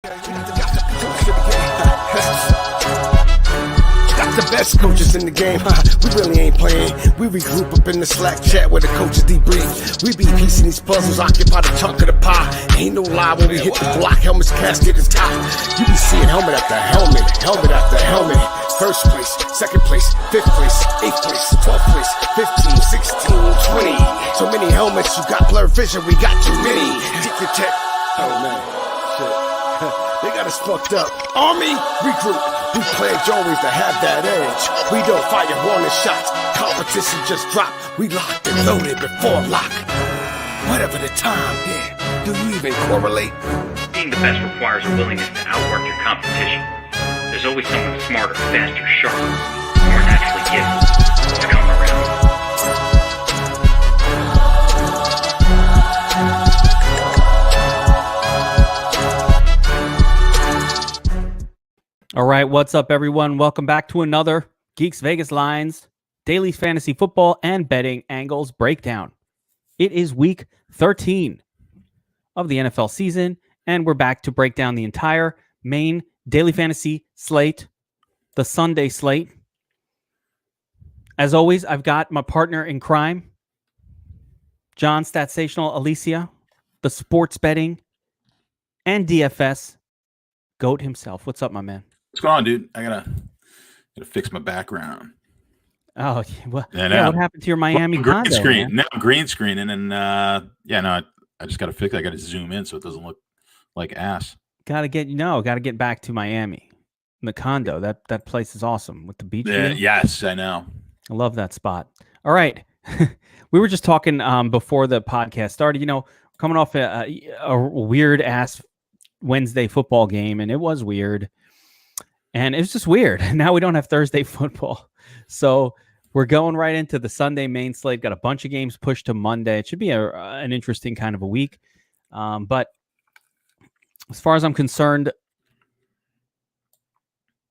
Got the best coaches in the game, we really ain't playing. We regroup up in the Slack chat where the coaches debrief. We be piecing these puzzles, occupy the chunk of the pie. Ain't no lie when we hit the block, helmet's casket is top. You be seeing helmet after helmet, helmet after helmet. First place, second place, fifth place, eighth place, 12th place, 15, 16, 20. So many helmets, you got blurred vision, we got too many. Get your tech. Oh man, shit. They got us fucked up. Army, regroup. We pledge always to have that edge. We don't fire warning shots. Competition just drop. We locked and loaded before lock. Whatever the time, yeah. Do you even correlate? Being the best requires a willingness to outwork your competition. There's always someone smarter, faster, sharper, more naturally gifted to come around. All right, what's up, everyone? Welcome back to another Geeks Vegas Lines Daily Fantasy Football and Betting Angles Breakdown. It is week 13 of the NFL season, and we're back to break down the entire main Daily Fantasy slate, the Sunday slate. As always, I've got my partner in crime, John Statsational, Alessia, the sports betting and DFS GOAT himself. What's up, my man? What's going on, dude? I gotta fix my background. Oh, well, yeah, what happened to your Miami green condo? Screen. Man? Now green screen, and then I just gotta fix. I gotta zoom in so it doesn't look like ass. Gotta get back to Miami. The condo. That place is awesome with the beach view. Yes, I know. I love that spot. All right, we were just talking before the podcast started. You know, coming off a weird ass Wednesday football game, and it was weird. And it was just weird. Now we don't have Thursday football. So we're going right into the Sunday main slate. Got a bunch of games pushed to Monday. It should be an interesting kind of a week. But as far as I'm concerned,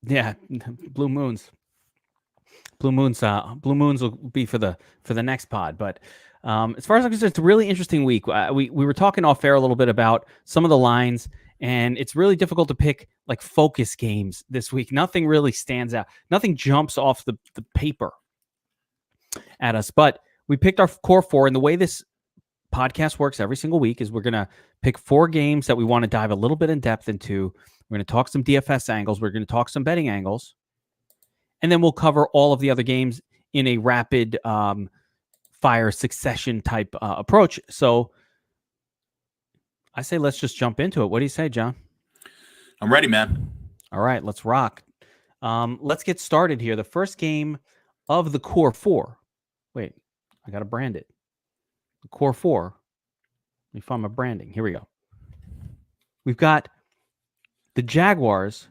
yeah, blue moons. Blue moons will be for the next pod. But as far as I'm concerned, it's a really interesting week. We were talking off air a little bit about some of the lines. And it's really difficult to pick like focus games this week. Nothing really stands out. Nothing jumps off the paper at us. But we picked our core four. And the way this podcast works every single week is we're going to pick four games that we want to dive a little bit in depth into. We're going to talk some DFS angles. We're going to talk some betting angles. And then we'll cover all of the other games in a rapid fire succession type approach. So I say let's just jump into it. What do you say, John? I'm ready, man. All right, let's rock. Let's get started here. The first game of the core four. Wait, I got to brand it. The core four. Let me find my branding. Here we go. We've got the Jaguars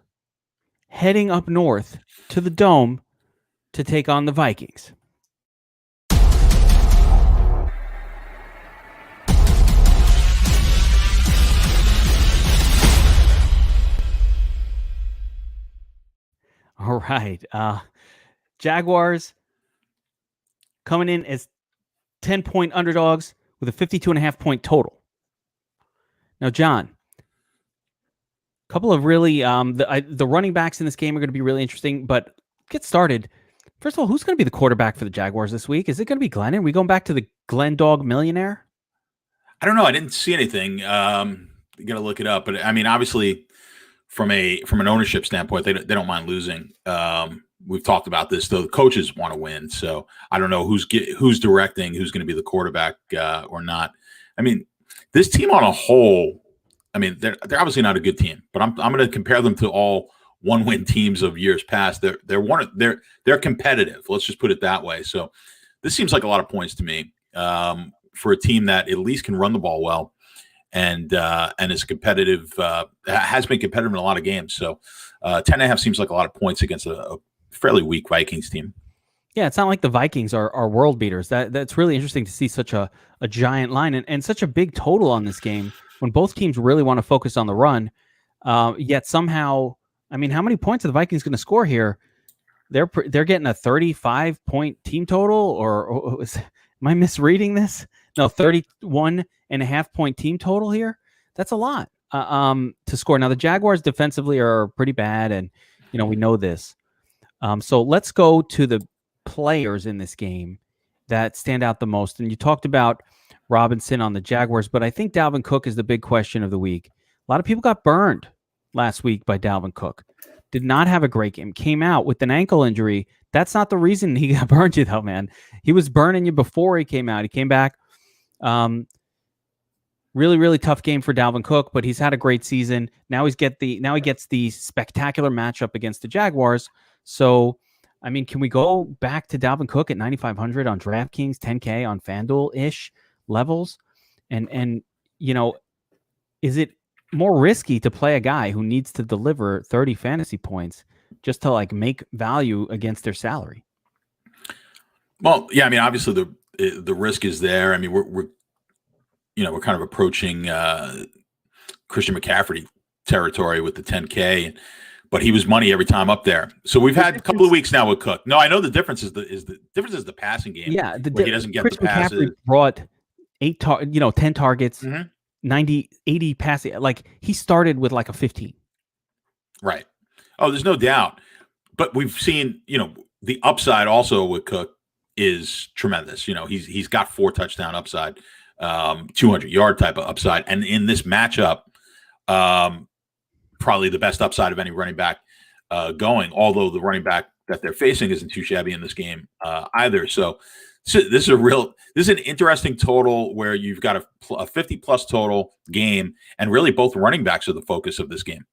heading up north to the Dome to take on the Vikings. All right. Jaguars coming in as 10-point underdogs with a 52.5-point total. Now, John, a couple of really the running backs in this game are going to be really interesting, but get started. First of all, who's going to be the quarterback for the Jaguars this week? Is it going to be Glenn? Are we going back to the Glenn Dog Millionaire? I don't know. I didn't see anything. You got to look it up. But I mean, obviously, from an ownership standpoint, they don't mind losing. We've talked about this, though. The coaches want to win, so I don't know who's directing, who's going to be the quarterback or not. I mean, this team on a whole, I mean, they're obviously not a good team, but I'm going to compare them to all one-win teams of years past. They're competitive. Let's just put it that way. So this seems like a lot of points to me for a team that at least can run the ball well. And is competitive, has been competitive in a lot of games. So 10.5 seems like a lot of points against a fairly weak Vikings team. Yeah, it's not like the Vikings are world beaters. That's really interesting to see such a giant line and such a big total on this game when both teams really want to focus on the run. Yet somehow, I mean, how many points are the Vikings going to score here? They're getting a 35-point team total, or am I misreading this? No, 31.5-point team total here. That's a lot. to score. Now the Jaguars defensively are pretty bad, and we know this. So let's go to the players in this game that stand out the most. And you talked about Robinson on the Jaguars, but I think Dalvin Cook is the big question of the week. A lot of people got burned last week by Dalvin Cook. Did not have a great game. Came out with an ankle injury. That's not the reason he got burned you, though, man. He was burning you before he came out. He came back. Really, really tough game for Dalvin Cook, but he's had a great season. Now he gets the spectacular matchup against the Jaguars. So, I mean, can we go back to Dalvin Cook at 9,500 on DraftKings, 10K on FanDuel-ish levels? And is it more risky to play a guy who needs to deliver 30 fantasy points just to like make value against their salary? Well, yeah, I mean, obviously the risk is there. I mean, we're kind of approaching Christian McCaffrey territory with the 10K, but he was money every time up there. So we've had a couple of weeks now with Cook. No, I know the difference is the passing game. Yeah, where he doesn't get Christian the passes. McCaffrey brought 10 targets, Mm-hmm. 90, 80 passing. Like he started with like a 15. Right. Oh, there's no doubt. But we've seen, the upside also with Cook is tremendous. He's got 4 touchdown upside, 200-yard type of upside. And in this matchup, probably the best upside of any running back going, although the running back that they're facing isn't too shabby in this game either. So this is an interesting total where you've got a 50-plus total game, and really both running backs are the focus of this game.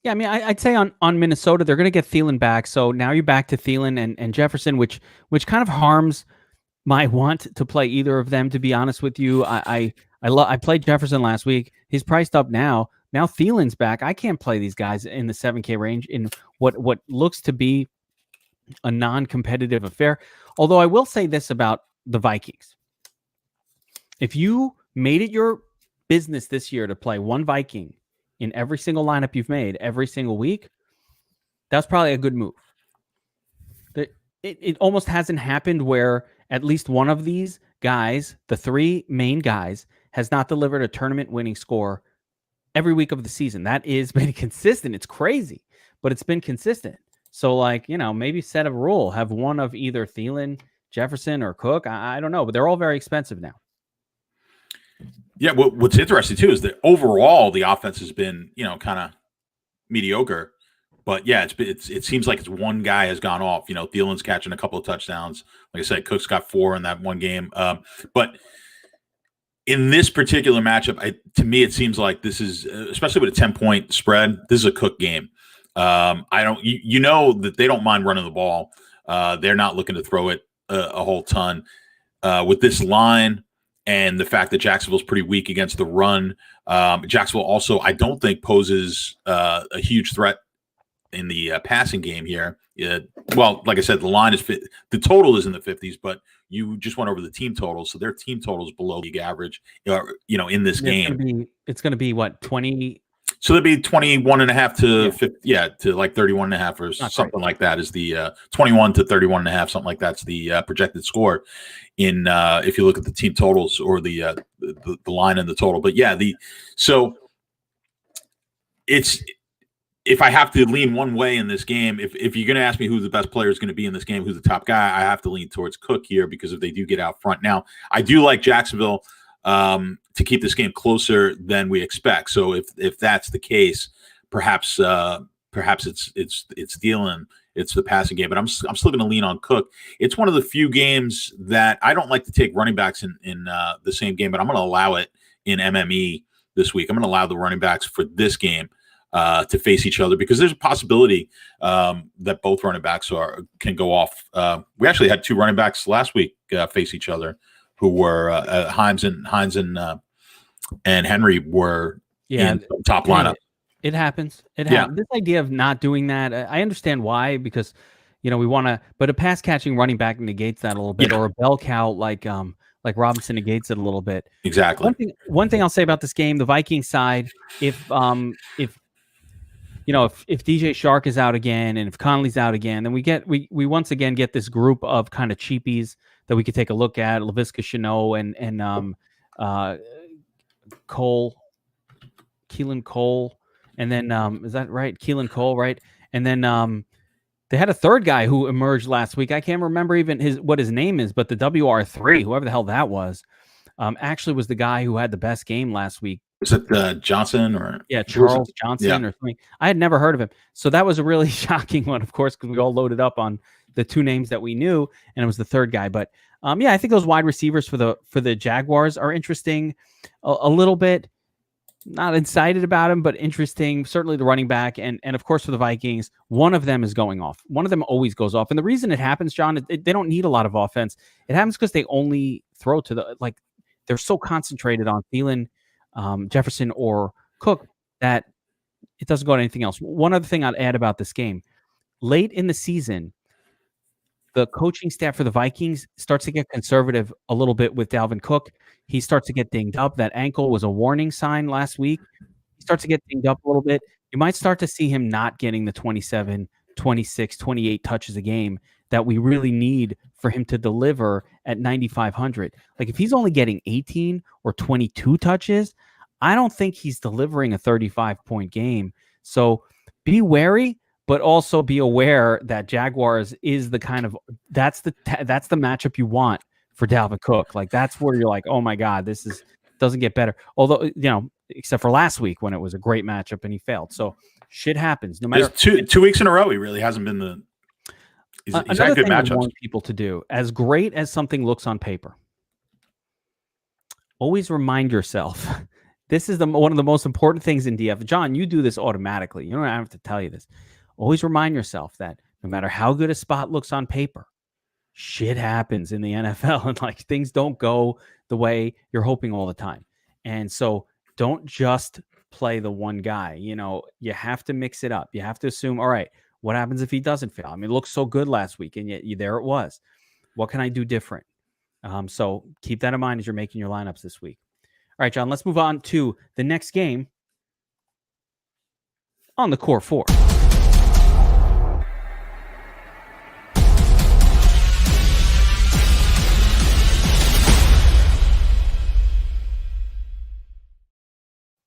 Yeah, I mean, I'd say on Minnesota, they're going to get Thielen back. So now you're back to Thielen and Jefferson, which kind of harms my want to play either of them, to be honest with you. I played Jefferson last week. He's priced up now. Now Thielen's back. I can't play these guys in the 7K range in what looks to be a non-competitive affair. Although I will say this about the Vikings. If you made it your business this year to play one Viking in every single lineup you've made every single week, that's probably a good move. It almost hasn't happened where at least one of these guys, the 3 main guys, has not delivered a tournament-winning score every week of the season. That is been consistent. It's crazy, but it's been consistent. So, maybe set a rule. Have one of either Thielen, Jefferson, or Cook. I don't know, but they're all very expensive now. Yeah, what's interesting, too, is that overall the offense has been, kind of mediocre. But, yeah, it seems like it's one guy has gone off. Thielen's catching a couple of touchdowns. Like I said, Cook's got 4 in that one game. But in this particular matchup, to me, it seems like this is, especially with a 10-point spread, this is a Cook game. That they don't mind running the ball. They're not looking to throw it a whole ton. With this line and the fact that Jacksonville's pretty weak against the run, Jacksonville also, I don't think, poses a huge threat in the passing game here. Well, like I said, the line is the total is in the 50s, but you just went over the team totals, so their team total is below league average. In this game, it's going to be what, 20. So there'd be 21.5 to 50, to like 31.5 or something like that is the 21 to 31.5, something like that's the projected score in if you look at the team totals or the line and the total. But yeah, so it's, if I have to lean one way in this game, if you're going to ask me who the best player is going to be in this game, who's the top guy, I have to lean towards Cook here because if they do get out front. Now, I do like Jacksonville to keep this game closer than we expect. So if that's the case, perhaps it's Thielen, it's the passing game, but I'm still going to lean on Cook. It's one of the few games that I don't like to take running backs in the same game, but I'm going to allow it in MME this week. I'm going to allow the running backs for this game to face each other because there's a possibility that both running backs can go off. We actually had 2 running backs last week face each other, who were Hines and Henry were in the top lineup. It happens. This idea of not doing that, I understand why, because we want to, but a pass catching running back negates that a little bit, or a bell cow like Robinson negates it a little bit. Exactly. One thing I'll say about this game, the Vikings side, if DJ Shark is out again and if Conley's out again, then we once again get this group of kind of cheapies that we could take a look at, Laviska Shenault and Cole Keelan Cole, and then is that right? Keelan Cole, right? And then they had a third guy who emerged last week. I can't remember even what his name is, but the WR3, whoever the hell that was, actually was the guy who had the best game last week. Was it Johnson or Charles Johnson or something? I had never heard of him, so that was a really shocking one, of course, because we all loaded up on the two names that we knew, and it was the third guy. But I think those wide receivers for the Jaguars are interesting, a little bit. Not excited about him, but interesting. Certainly the running back, and of course for the Vikings, one of them is going off. One of them always goes off, and the reason it happens, John, they don't need a lot of offense. It happens because they only throw to they're so concentrated on Thielen, Jefferson, or Cook that it doesn't go to anything else. One other thing I'd add about this game: late in the season, the coaching staff for the Vikings starts to get conservative a little bit with Dalvin Cook. He starts to get dinged up. That ankle was a warning sign last week. He starts to get dinged up a little bit. You might start to see him not getting the 27, 26, 28 touches a game that we really need for him to deliver at 9,500. Like if he's only getting 18 or 22 touches, I don't think he's delivering a 35-point game. So be wary, but also be aware that Jaguars is the kind of that's the matchup you want for Dalvin Cook. Like that's where you're like, oh my God, this doesn't get better. Although, except for last week when it was a great matchup and he failed. So shit happens. No matter two weeks in a row, he really hasn't been he's had good matchups. I want people to do, as great as something looks on paper, always remind yourself. This is one of the most important things in DF. John, you do this automatically. You don't have to tell you this. Always remind yourself that no matter how good a spot looks on paper, shit happens in the NFL, and things don't go the way you're hoping all the time. And so don't just play the one guy. You have to mix it up. You have to assume, all right, what happens if he doesn't fail? I mean, it looked so good last week, and yet there it was. What can I do different? So keep that in mind as you're making your lineups this week. All right, John, let's move on to the next game on the Core 4.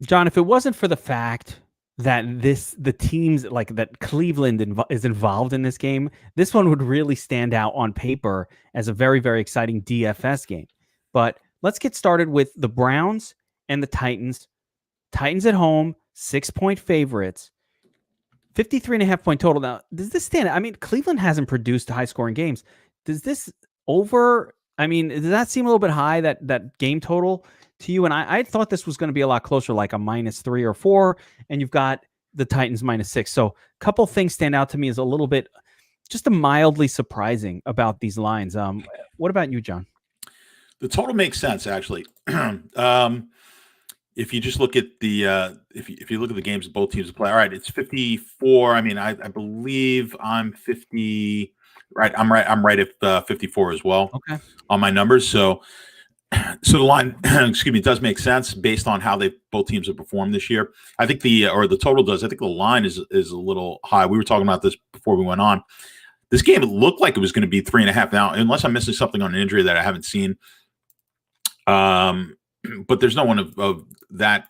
John, if it wasn't for the fact that the teams that Cleveland is involved in this game, this one would really stand out on paper as a very, very exciting DFS game. But let's get started with the Browns and the Titans. Titans at home, 6-point favorites, 53.5 point total. Now, does this stand out? I mean, Cleveland hasn't produced high-scoring games. Does this does that seem a little bit high, that game total to you? And I thought this was going to be a lot closer, like a -3 or 4, and you've got the Titans -6. So a couple things stand out to me as a little bit, just a mildly surprising about these lines. What about you, John? The total makes sense, actually. If you just look at the if you look at the games that both teams play, all right, it's 54. I mean, I believe I'm 50. Right, I'm right at 54 as well. Okay, on my numbers. So the line, excuse me, does make sense based on how both teams have performed this year. I think the total does. I think the line is a little high. We were talking about this before we went on. This game, it looked like it was going to be 3.5 now, unless I'm missing something on an injury that I haven't seen. But there's no one of that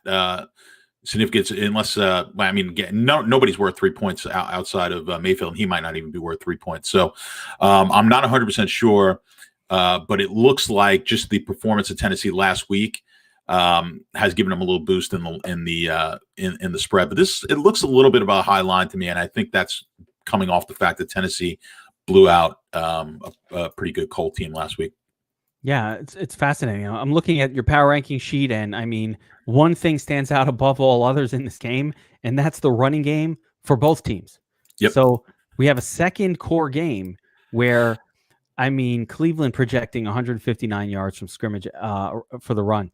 significance unless nobody's worth 3 points outside of Mayfield, and he might not even be worth 3 points. So I'm not 100% sure, but it looks like just the performance of Tennessee last week has given them a little boost in the spread. But it looks a little bit of a high line to me, and I think that's coming off the fact that Tennessee blew out a pretty good Colt team last week. Yeah, it's fascinating. I'm looking at your power ranking sheet, and I mean, one thing stands out above all others in this game, and that's the running game for both teams. Yep. So we have a second core game where, Cleveland projecting 159 yards from scrimmage for the run.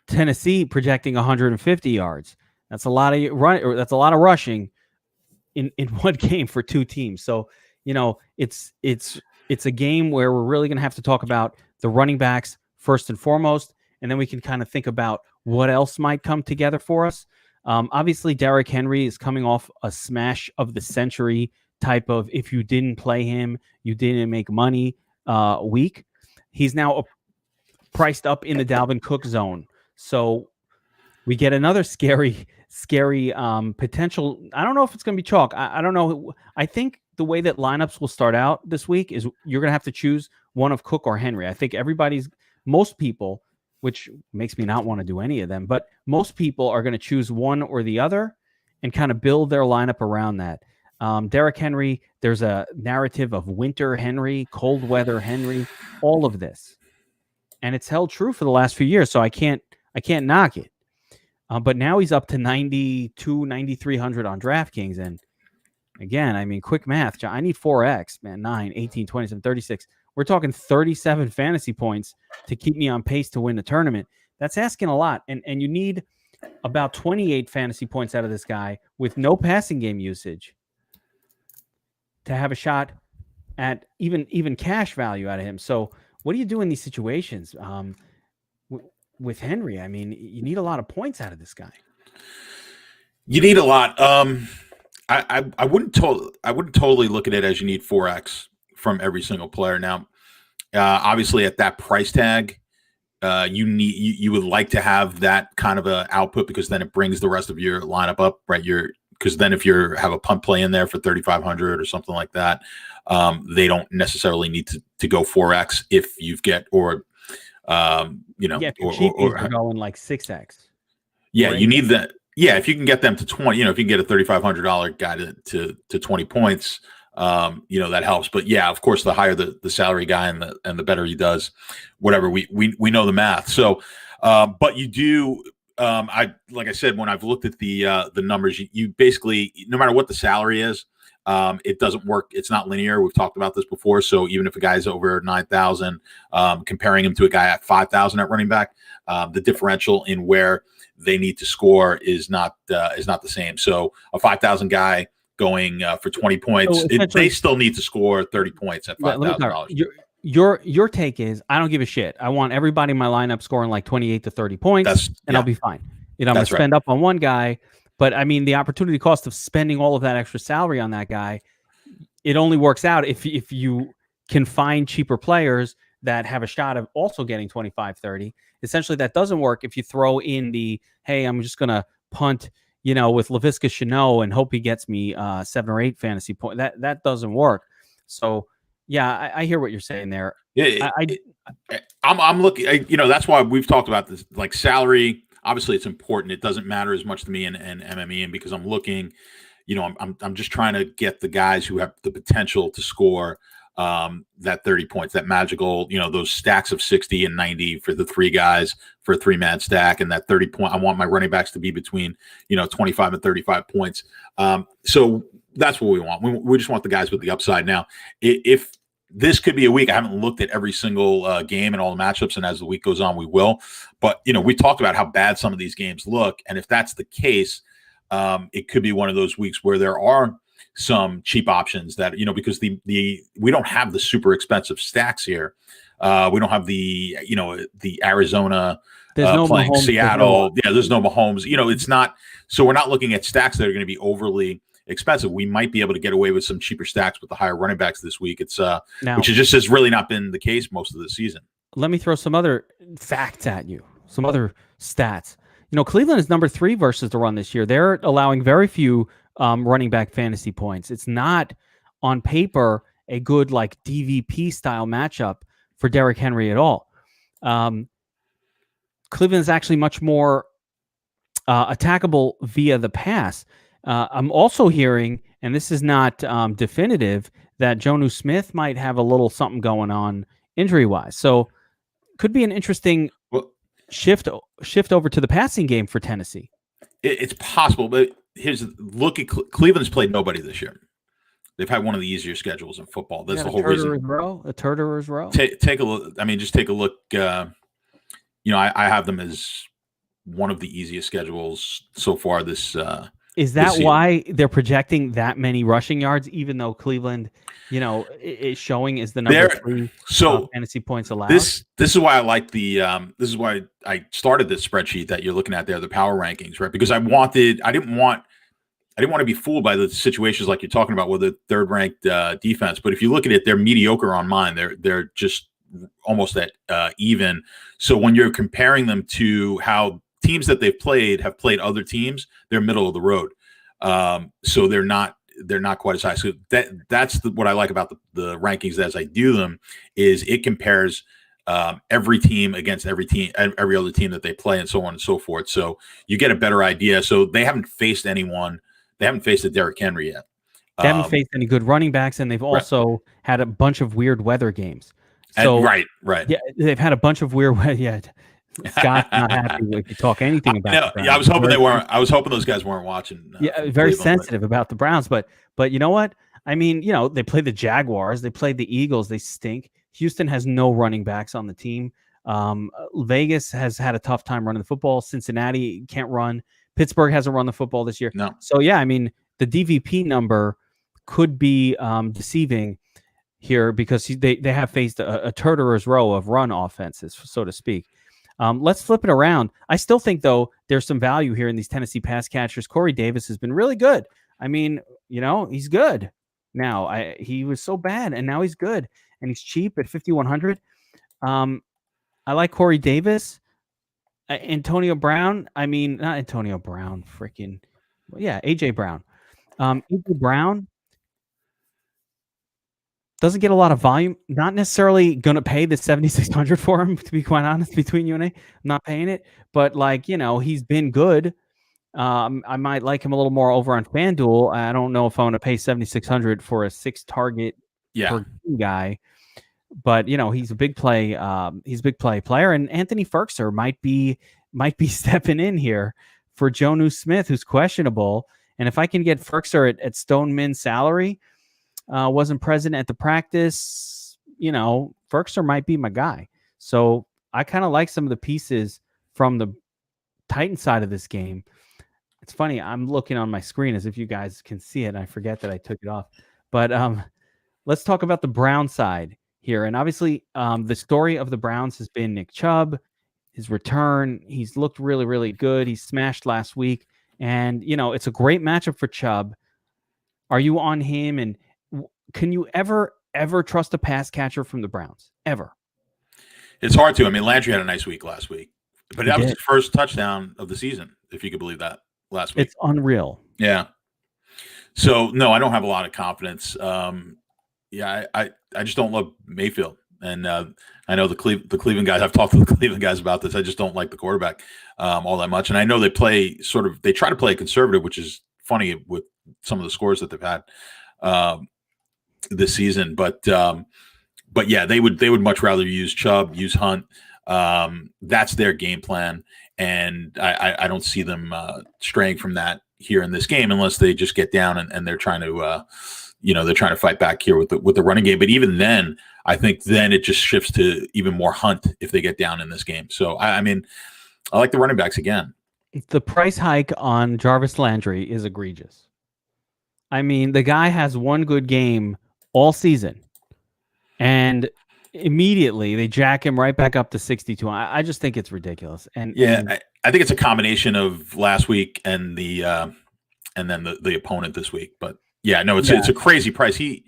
Tennessee projecting 150 yards. That's a lot of that's a lot of rushing in one game for two teams. So, it's a game where we're really going to have to talk about the running backs first and foremost, and then we can kind of think about what else might come together for us. Obviously, Derrick Henry is coming off a smash of the century type of, if you didn't play him, you didn't make money week. He's now priced up in the Dalvin Cook zone. So we get another scary potential. I don't know if it's going to be chalk. I don't know. I think the way that lineups will start out this week is you're going to have to choose one of Cook or Henry. I think most people, which makes me not want to do any of them, but most people are going to choose one or the other and kind of build their lineup around that. Derrick Henry, there's a narrative of winter Henry, cold weather Henry, all of this. And it's held true for the last few years, so I can't knock it. But now he's up to 9,300 on DraftKings. And again, I mean, quick math. I need 4X, man, 9, 18, 27, 36. We're talking 37 fantasy points to keep me on pace to win the tournament. That's asking a lot. And you need about 28 fantasy points out of this guy with no passing game usage to have a shot at even cash value out of him. So what do you do in these situations? With Henry, I mean, you need a lot of points out of this guy. You need a lot. I wouldn't totally look at it as you need 4X from every single player. Now, obviously, at that price tag, you would like to have that kind of a output because then it brings the rest of your lineup up, right? Because then if you have a punt play in there for 3,500 or something like that, they don't necessarily need to go 4X if you get or. Or going like 6X. Yeah, you need that. Yeah, if you can get them to 20, if you can get a $3,500 guy to 20 points, that helps. But yeah, of course, the higher the salary guy and the better he does, whatever. We know the math. So, but you do. Like I said, when I've looked at the numbers, you basically, no matter what the salary is, it doesn't work. It's not linear. We've talked about this before. So even if a guy's over 9,000, comparing him to a guy at 5,000 at running back, the differential in where they need to score is not the same. So a 5,000 guy going for 20 points, they still need to score 30 points at $5,000. Your take is I don't give a shit. I want everybody in my lineup scoring like 28 to 30 points, I'll be fine. I'm going to spend up on one guy. But I mean, the opportunity cost of spending all of that extra salary on that guy, it only works out if you can find cheaper players that have a shot of also getting 25, 30. Essentially, that doesn't work if you throw in the, hey, I'm just going to punt, with Laviska Shenault and hope he gets me 7 or 8 fantasy points. That doesn't work. So, yeah, I hear what you're saying there. Yeah, I'm looking, that's why we've talked about this, like salary. Obviously, it's important. It doesn't matter as much to me in MME because I'm looking, I'm just trying to get the guys who have the potential to score that 30 points, that magical, those stacks of 60 and 90 for the 3 guys for a 3-man stack, and that 30 point. I want my running backs to be between 25 and 35 points. So that's what we want. We just want the guys with the upside. Now, if this could be a week. I haven't looked at every single game and all the matchups, and as the week goes on, we will. But, we talked about how bad some of these games look, and if that's the case, it could be one of those weeks where there are some cheap options that, because we don't have the super expensive stacks here. We don't have the Arizona no playing Mahomes, Seattle. There's no Mahomes. It's not – so we're not looking at stacks that are going to be overly – expensive. We might be able to get away with some cheaper stacks with the higher running backs this week. It's which has really not been the case most of the season. Let me throw some other facts at you, some other stats. Cleveland is number 3 versus the run this year. They're allowing very few running back fantasy points. It's not on paper a good like DVP style matchup for Derrick Henry at all. Cleveland is actually much more attackable via the pass. I'm also hearing, and this is not definitive, that Jonnu Smith might have a little something going on injury-wise. So could be an interesting shift over to the passing game for Tennessee. It's possible, but look at Cleveland's played nobody this year. They've had one of the easier schedules in football. That's the whole reason. A Turner's row. Take a look. I mean, just take a look. I have them as one of the easiest schedules so far this Is that why they're projecting that many rushing yards, even though Cleveland, is showing is the number 3 fantasy points allowed? This is why I like the this is why I started this spreadsheet that you're looking at there, the power rankings, right? Because I didn't want to be fooled by the situations like you're talking about with a 3rd ranked defense. But if you look at it, they're mediocre on mine. They're just almost at even. So when you're comparing them to how teams that they've played have played other teams. They're middle of the road, so they're not quite as high. So that's what I like about the rankings as I do them, is it compares every team against every other team that they play, and so on and so forth. So you get a better idea. So they haven't faced anyone. They haven't faced a Derrick Henry yet. They haven't faced any good running backs, and they've also had a bunch of weird weather games. So right. Yeah, they've had a bunch of weird. Yeah, Scott's not happy if you talk anything about. I was hoping they weren't. I was hoping those guys weren't watching. Very sensitive about the Browns, but you know what? I mean, they play the Jaguars, they played the Eagles, they stink. Houston has no running backs on the team. Vegas has had a tough time running the football. Cincinnati can't run. Pittsburgh hasn't run the football this year. No. So yeah, I mean, the DVP number could be deceiving here because they have faced a Turturer's row of run offenses, so to speak. Let's flip it around. I still think, though, there's some value here in these Tennessee pass catchers. Corey Davis has been really good. I mean, he's good now. He was so bad, and now he's good, and he's cheap at 5,100. I like Corey Davis. Antonio Brown. I mean, not Antonio Brown. AJ Brown. AJ Brown doesn't get a lot of volume. Not necessarily going to pay the 7,600 for him, to be quite honest, between you and I'm not paying it. But he's been good. I might like him a little more over on FanDuel. I don't know if I want to pay 7,600 for a 6-target per guy. But he's a big play. He's a big play player, and Anthony Ferkser might be stepping in here for Jonnu Smith, who's questionable. And if I can get Ferkser at Stoneman's salary, wasn't present at the practice, Ferkser might be my guy. So I kind of like some of the pieces from the Titan side of this game. It's funny, I'm looking on my screen as if you guys can see it, and I forget that I took it off. But let's talk about the Brown side here. And obviously, the story of the Browns has been Nick Chubb, his return. He's looked really, really good. He smashed last week. And, it's a great matchup for Chubb. Are you on him? And can you ever trust a pass catcher from the Browns? Ever? It's hard to. I mean, Landry had a nice week last week. But that was his first touchdown of the season, if you could believe that, last week. It's unreal. Yeah. So, no, I don't have a lot of confidence. I just don't love Mayfield. And I know the Cleveland guys, I've talked to the Cleveland guys about this. I just don't like the quarterback all that much. And I know they try to play conservative, which is funny with some of the scores that they've had this season. But yeah, they would much rather use Chubb, use Hunt. That's their game plan. And I don't see them straying from that here in this game unless they just get down and they're trying to they're trying to fight back here with the running game. But even then, I think then it just shifts to even more Hunt if they get down in this game. So, I mean, I like the running backs again. The price hike on Jarvis Landry is egregious. I mean, the guy has one good game all season, and immediately they jack him right back up to 62. I just think it's ridiculous. And I think it's a combination of last week and and then the opponent this week. But yeah, no, it's a crazy price. He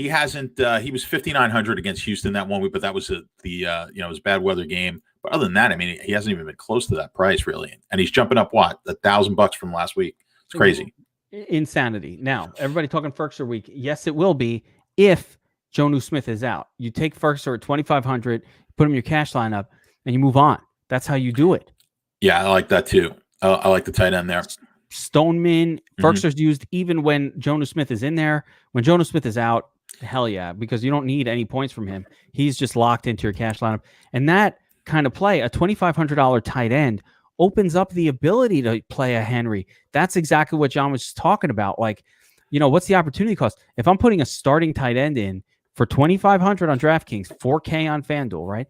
hasn't. He was 5,900 against Houston that one week, but that was it was a bad weather game. But other than that, I mean, he hasn't even been close to that price really, and he's jumping up $1,000 from last week. It's crazy, insanity. Now, everybody talking Ferkser week. Yes, it will be if Jonnu Smith is out. You take Ferkser at 2,500, put him in your cash lineup, and you move on. That's how you do it. Yeah, I like that too. I like the tight end there. Stoneman, Ferkser's used even when Jonnu Smith is in there. When Jonnu Smith is out, hell yeah, because you don't need any points from him. He's just locked into your cash lineup. And that kind of play, a $2,500 tight end, opens up the ability to play a Henry. That's exactly what John was just talking about. Like, what's the opportunity cost? If I'm putting a starting tight end in for $2,500 on DraftKings, $4K on FanDuel, right?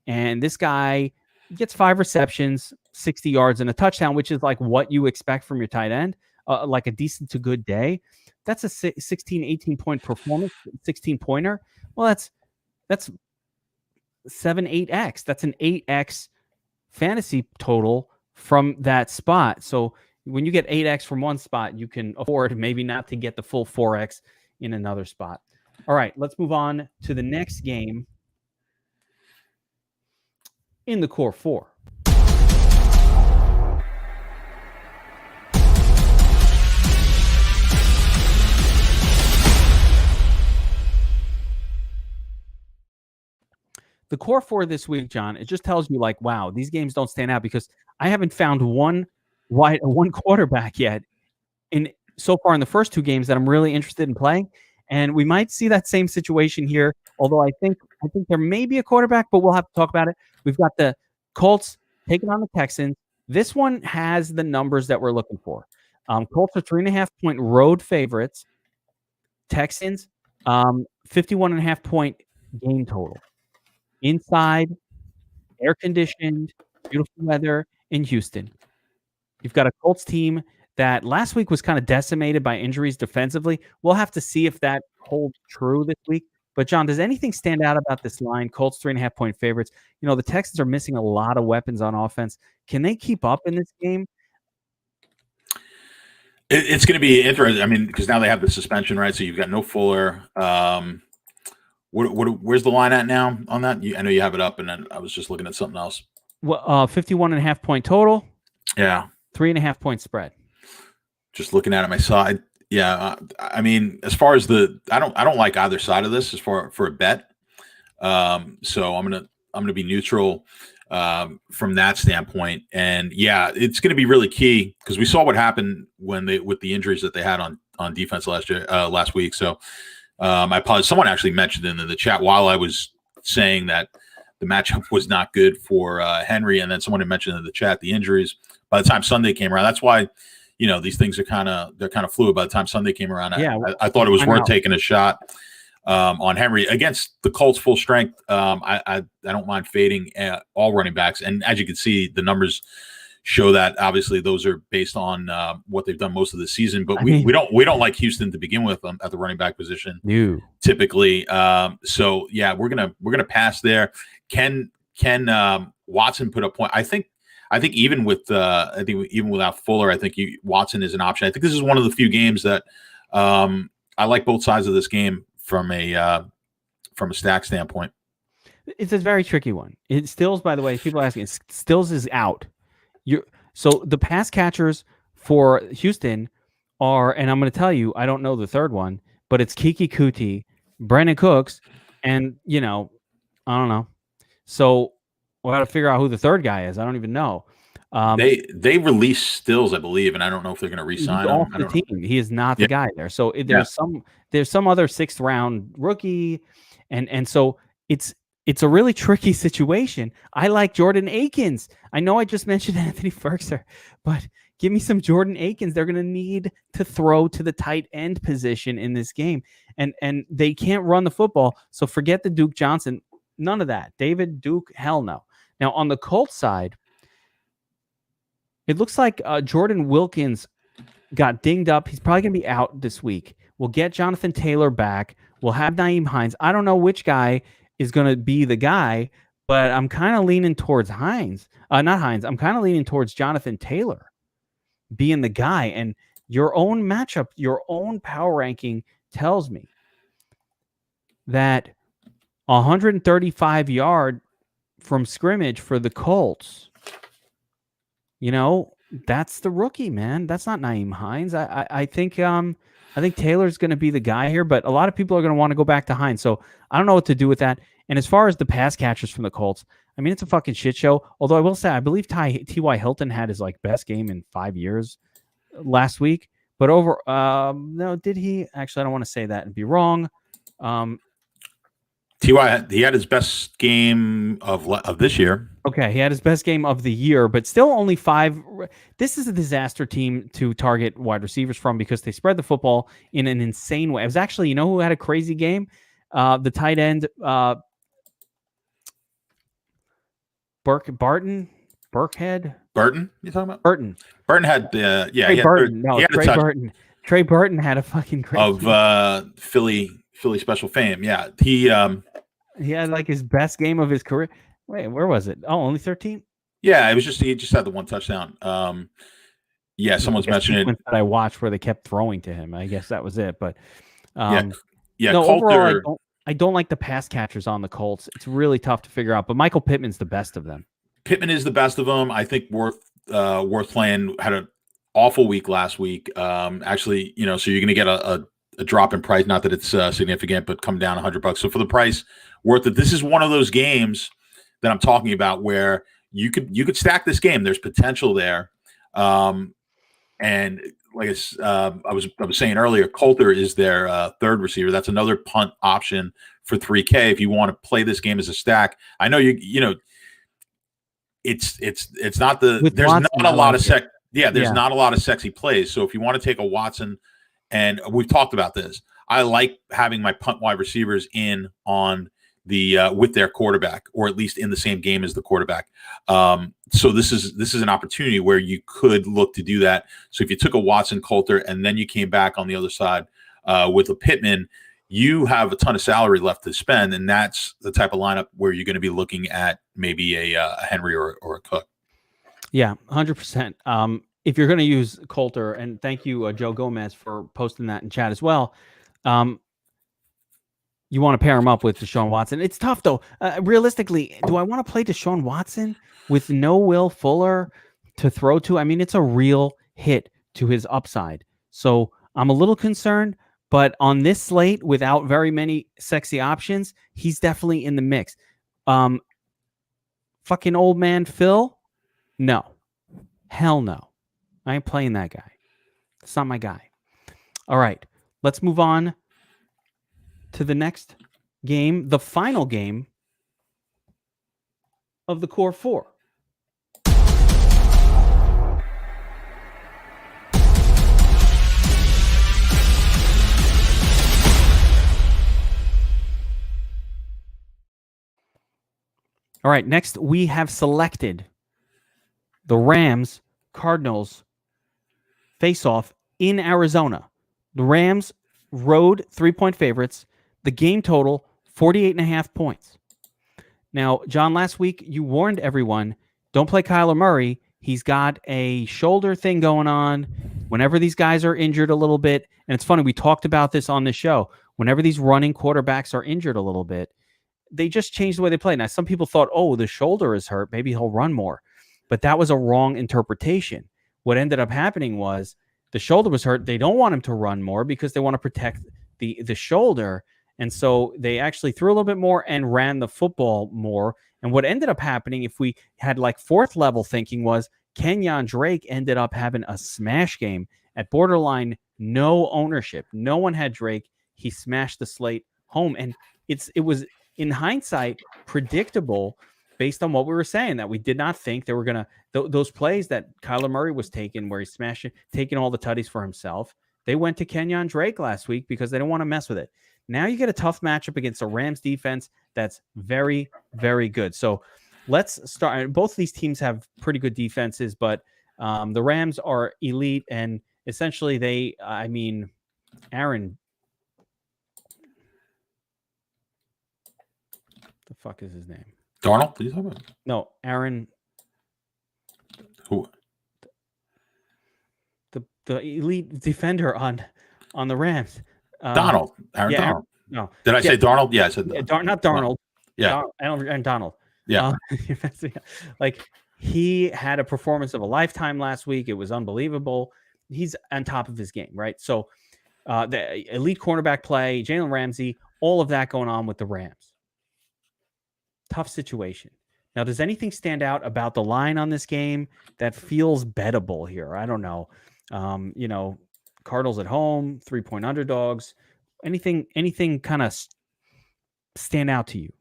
And this guy gets 5 receptions, 60 yards, and a touchdown, which is like what you expect from your tight end, like a decent to good day. That's a 16, 18-point performance, 16-pointer. Well, that's 7, 8x. That's an 8x fantasy total from that spot. So when you get 8x from one spot, you can afford maybe not to get the full 4x in another spot. All right, let's move on to the next game in the Core 4. the core four this week, John, it just tells you like, wow, these games don't stand out because I haven't found one quarterback yet so far in the first two games that I'm really interested in playing. And we might see that same situation here, although I think there may be a quarterback, but we'll have to talk about it. We've got the Colts taking on the Texans. This one has the numbers that we're looking for. Colts are 3.5-point road favorites. Texans, 51.5-point game total. Inside, air-conditioned, beautiful weather in Houston. You've got a Colts team that last week was kind of decimated by injuries defensively. We'll have to see if that holds true this week. But, John, does anything stand out about this line? Colts 3.5-point favorites. You know, the Texans are missing a lot of weapons on offense. Can they keep up in this game? It's going to be interesting. I mean, because now they have the suspension, right? So you've got no Fuller. Where's the line at now on that? I know you have it up, and then I was just looking at something else. Well, 51.5-point total. Yeah. 3.5-point spread. Just looking at it, my side. Yeah. I mean, as far as I don't like either side of this as for a bet. So I'm gonna be neutral from that standpoint. And yeah, it's gonna be really key because we saw what happened with the injuries that they had on defense last week. So I apologize. Someone actually mentioned in the chat while I was saying that the matchup was not good for Henry, and then someone had mentioned in the chat the injuries. By the time Sunday came around, that's why these things are kind of fluid. By the time Sunday came around, yeah, I thought it was worth taking a shot on Henry against the Colts full strength. I don't mind fading all running backs, and as you can see, the numbers show that. Obviously, those are based on what they've done most of the season. But we don't like Houston to begin with at the running back position. Typically. So yeah, we're gonna pass there. Can Watson put up point? I think even without Fuller, I think Watson is an option. I think this is one of the few games that I like both sides of this game from a stack standpoint. It's a very tricky one. Stills, by the way, people are asking, Stills is out. So the pass catchers for Houston are, and I'm going to tell you, I don't know the third one, but it's Kiki Kuti, Brandon Cooks, and I don't know. So we'll have to figure out who the third guy is. I don't even know. They released Stills, I believe, and I don't know if they're going to re-sign him. Off the team. He is not the guy there. So there's some other 6th round rookie, and so it's a really tricky situation. I like Jordan Akins. I know I just mentioned Anthony Ferguson, but give me some Jordan Akins. They're going to need to throw to the tight end position in this game, and they can't run the football. So forget the Duke Johnson. None of that. David Duke, hell no. Now, on the Colts side, it looks like Jordan Wilkins got dinged up. He's probably going to be out this week. We'll get Jonathan Taylor back. We'll have Nyheim Hines. I don't know which guy is going to be the guy, but I'm kind of leaning towards Hines. Not Hines. I'm kind of leaning towards Jonathan Taylor being the guy. And your own matchup, your own power ranking tells me that 135 yard from scrimmage for the Colts, that's the rookie, man. That's not Nyheim Hines. I think Taylor's going to be the guy here, but a lot of people are going to want to go back to Hines. So I don't know what to do with that. And as far as the pass catchers from the Colts, I mean, it's a fucking shit show. Although I will say, I believe T.Y. Hilton had his best game in 5 years last week. But no, did he? Actually, I don't want to say that and be wrong. T.Y. he had his best game of this year. Okay, he had his best game of the year, but still only 5. This is a disaster team to target wide receivers from because they spread the football in an insane way. It was actually, who had a crazy game? The tight end, Burton? You talking about? Burton. Burton had Trey Burton. No, Trey Burton. Trey Burton had a fucking crazy of Philly special fame. Yeah, he had his best game of his career. Wait, where was it? Oh, only 13? Yeah, it was he just had the one touchdown. Yeah, someone's mentioning it. That I watched where they kept throwing to him. I guess that was it. But yeah. No, overall, I don't like the pass catchers on the Colts. It's really tough to figure out. But Michael Pittman's the best of them. Pittman is the best of them. I think worth playing. Had an awful week last week. Actually, so you're going to get a drop in price. Not that it's significant, but come down $100. So for the price, worth it. This is one of those games that I'm talking about where you could stack this game. There's potential there, and like I was saying earlier, Coulter is their third receiver. That's another punt option for 3K if you want to play this game as a stack. I know you know it's not the With there's Watson, not a lot of there's not a lot of sexy plays. So if you want to take a Watson, and we've talked about this, I like having my punt wide receivers in on the with their quarterback, or at least in the same game as the quarterback. So this is an opportunity where you could look to do that. So if you took a Watson, Coulter, and then you came back on the other side with a Pittman, you have a ton of salary left to spend, and that's the type of lineup where you're going to be looking at maybe a Henry or a Cook. Yeah, 100%. If you're going to use Coulter, and thank you, Joe Gomez, for posting that in chat as well. You want to pair him up with Deshaun Watson. It's tough, though. Realistically, do I want to play Deshaun Watson with no Will Fuller to throw to? I mean, it's a real hit to his upside. So I'm a little concerned, but on this slate, without very many sexy options, he's definitely in the mix. Fucking old man Phil? No. Hell no. I ain't playing that guy. It's not my guy. All right. Let's move on to the next game, the final game of the Core 4. All right, next we have selected the Rams Cardinals face-off in Arizona. The Rams road 3-point favorites. The game total, 48.5 points. Now, John, last week you warned everyone, don't play Kyler Murray. He's got a shoulder thing going on. Whenever these guys are injured a little bit, and it's funny, we talked about this on the show, whenever these running quarterbacks are injured a little bit, they just change the way they play. Now, some people thought, oh, the shoulder is hurt. Maybe he'll run more. But that was a wrong interpretation. What ended up happening was the shoulder was hurt. They don't want him to run more because they want to protect the shoulder. And so they actually threw a little bit more and ran the football more. And what ended up happening, if we had like fourth level thinking, was Kenyon Drake ended up having a smash game at borderline no ownership. No one had Drake. He smashed the slate home. And it was, in hindsight, predictable based on what we were saying, that we did not think they were going to, those plays that Kyler Murray was taking where he's taking all the tutties for himself. They went to Kenyon Drake last week because they don't want to mess with it. Now you get a tough matchup against a Rams defense that's very, very good. So let's start. Both of these teams have pretty good defenses, but the Rams are elite, and essentially Aaron, the fuck is his name? Darnold? What are you talking about? No, Aaron. Who? The elite defender on the Rams. Donald. Aaron yeah, Donald. No. Did I say Darnold? Yeah, I said not Darnold. Yeah. And Donald. Yeah. Like, he had a performance of a lifetime last week. It was unbelievable. He's on top of his game, right? So the elite cornerback play, Jalen Ramsey, all of that going on with the Rams. Tough situation. Now, does anything stand out about the line on this game that feels bettable here? I don't know. Cardinals at home, 3-point underdogs. Anything kind of stand out to you?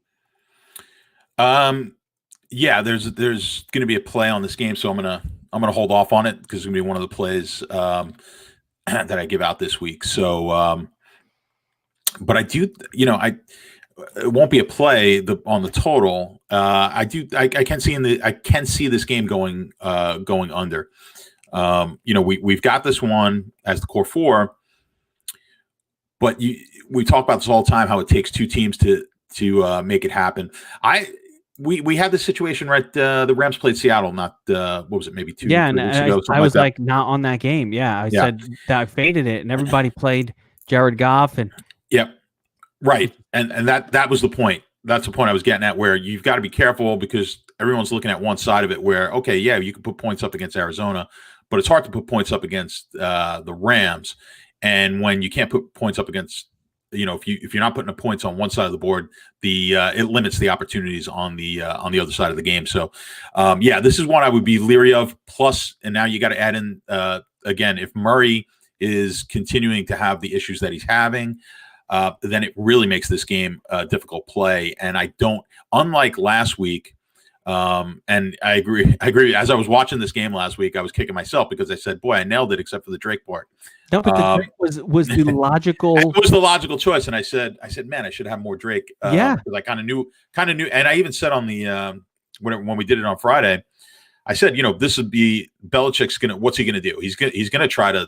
Yeah, there's going to be a play on this game, so I'm gonna hold off on it because it's going to be one of the plays that I give out this week. So, but I do, it won't be a play on the total. I can see this game going under. We've got this one as the core 4, but we talk about this all the time, how it takes two teams to make it happen. We had this situation, right? The Rams played Seattle, not what was it, maybe 2 weeks ago? I was like not on that game. Yeah, I said that I faded it, and everybody played Jared Goff, and right, and that was the point. That's the point I was getting at, where you've got to be careful because everyone's looking at one side of it. Where you can put points up against Arizona, but it's hard to put points up against the Rams. And when you can't put points up against, if you're not putting the points on one side of the board, it limits the opportunities on the other side of the game. So, this is one I would be leery of. Plus, and now you got to add in again, if Murray is continuing to have the issues that he's having, then it really makes this game a difficult play. And unlike last week. And I agree. As I was watching this game last week, I was kicking myself because I said, "Boy, I nailed it," except for the Drake part. No, but the Drake was the logical. It was the logical choice, and I said, "Man, I should have more Drake." Because I kind of knew, and I even said on the when we did it on Friday, I said, this would be Belichick's gonna. What's he gonna do? He's gonna try to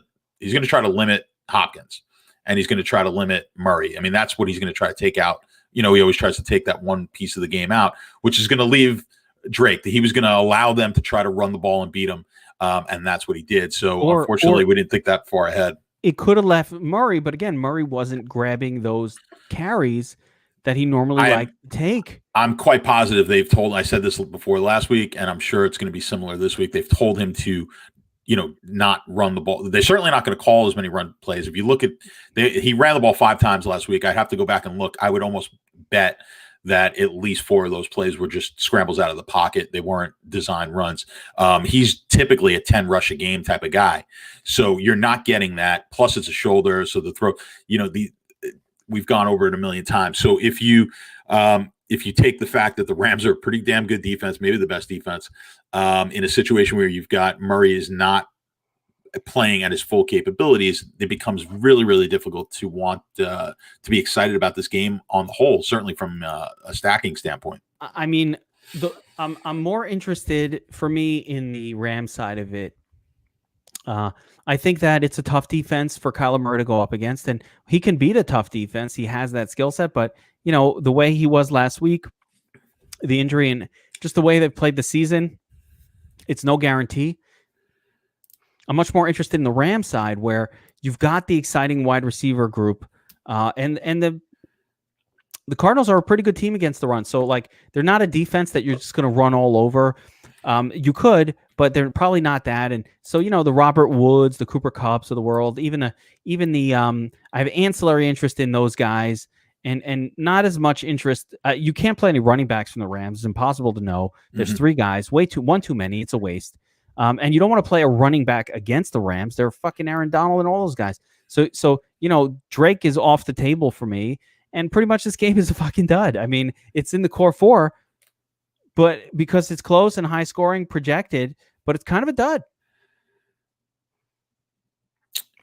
limit Hopkins, and he's gonna try to limit Murray. I mean, that's what he's gonna try to take out. He always tries to take that one piece of the game out, which is gonna leave Drake. He was going to allow them to try to run the ball and beat him, and that's what he did. So unfortunately, we didn't think that far ahead. It could have left Murray, but again, Murray wasn't grabbing those carries that he normally liked to take. I'm quite positive they've told. I said this before last week, and I'm sure it's going to be similar this week. They've told him to, not run the ball. They're certainly not going to call as many run plays. If you look at, he ran the ball 5 times last week. I'd have to go back and look. I would almost bet that at least 4 of those plays were just scrambles out of the pocket. They weren't design runs. He's typically a 10 rush a game type of guy. So you're not getting that. Plus it's a shoulder. So the throw, we've gone over it a million times. So if you take the fact that the Rams are a pretty damn good defense, maybe the best defense, in a situation where you've got Murray is not playing at his full capabilities, it becomes really, really difficult to want to be excited about this game on the whole, certainly from a stacking standpoint. I mean, I'm more interested for me in the Rams side of it. I think that it's a tough defense for Kyler Murray to go up against, and he can beat a tough defense. He has that skill set, but the way he was last week, the injury and just the way they played the season, it's no guarantee. I'm much more interested in the Rams side where you've got the exciting wide receiver group, and the Cardinals are a pretty good team against the run. So they're not a defense that you're just going to run all over. You could, but they're probably not that. And so the Robert Woods, the Cooper Kupps of the world, even the I have ancillary interest in those guys, and not as much interest. You can't play any running backs from the Rams. It's impossible to know. There's 3 guys, one too many. It's a waste. And you don't want to play a running back against the Rams. They're fucking Aaron Donald and all those guys. So Drake is off the table for me. And pretty much this game is a fucking dud. I mean, it's in the core 4, but because it's close and high scoring projected, but it's kind of a dud.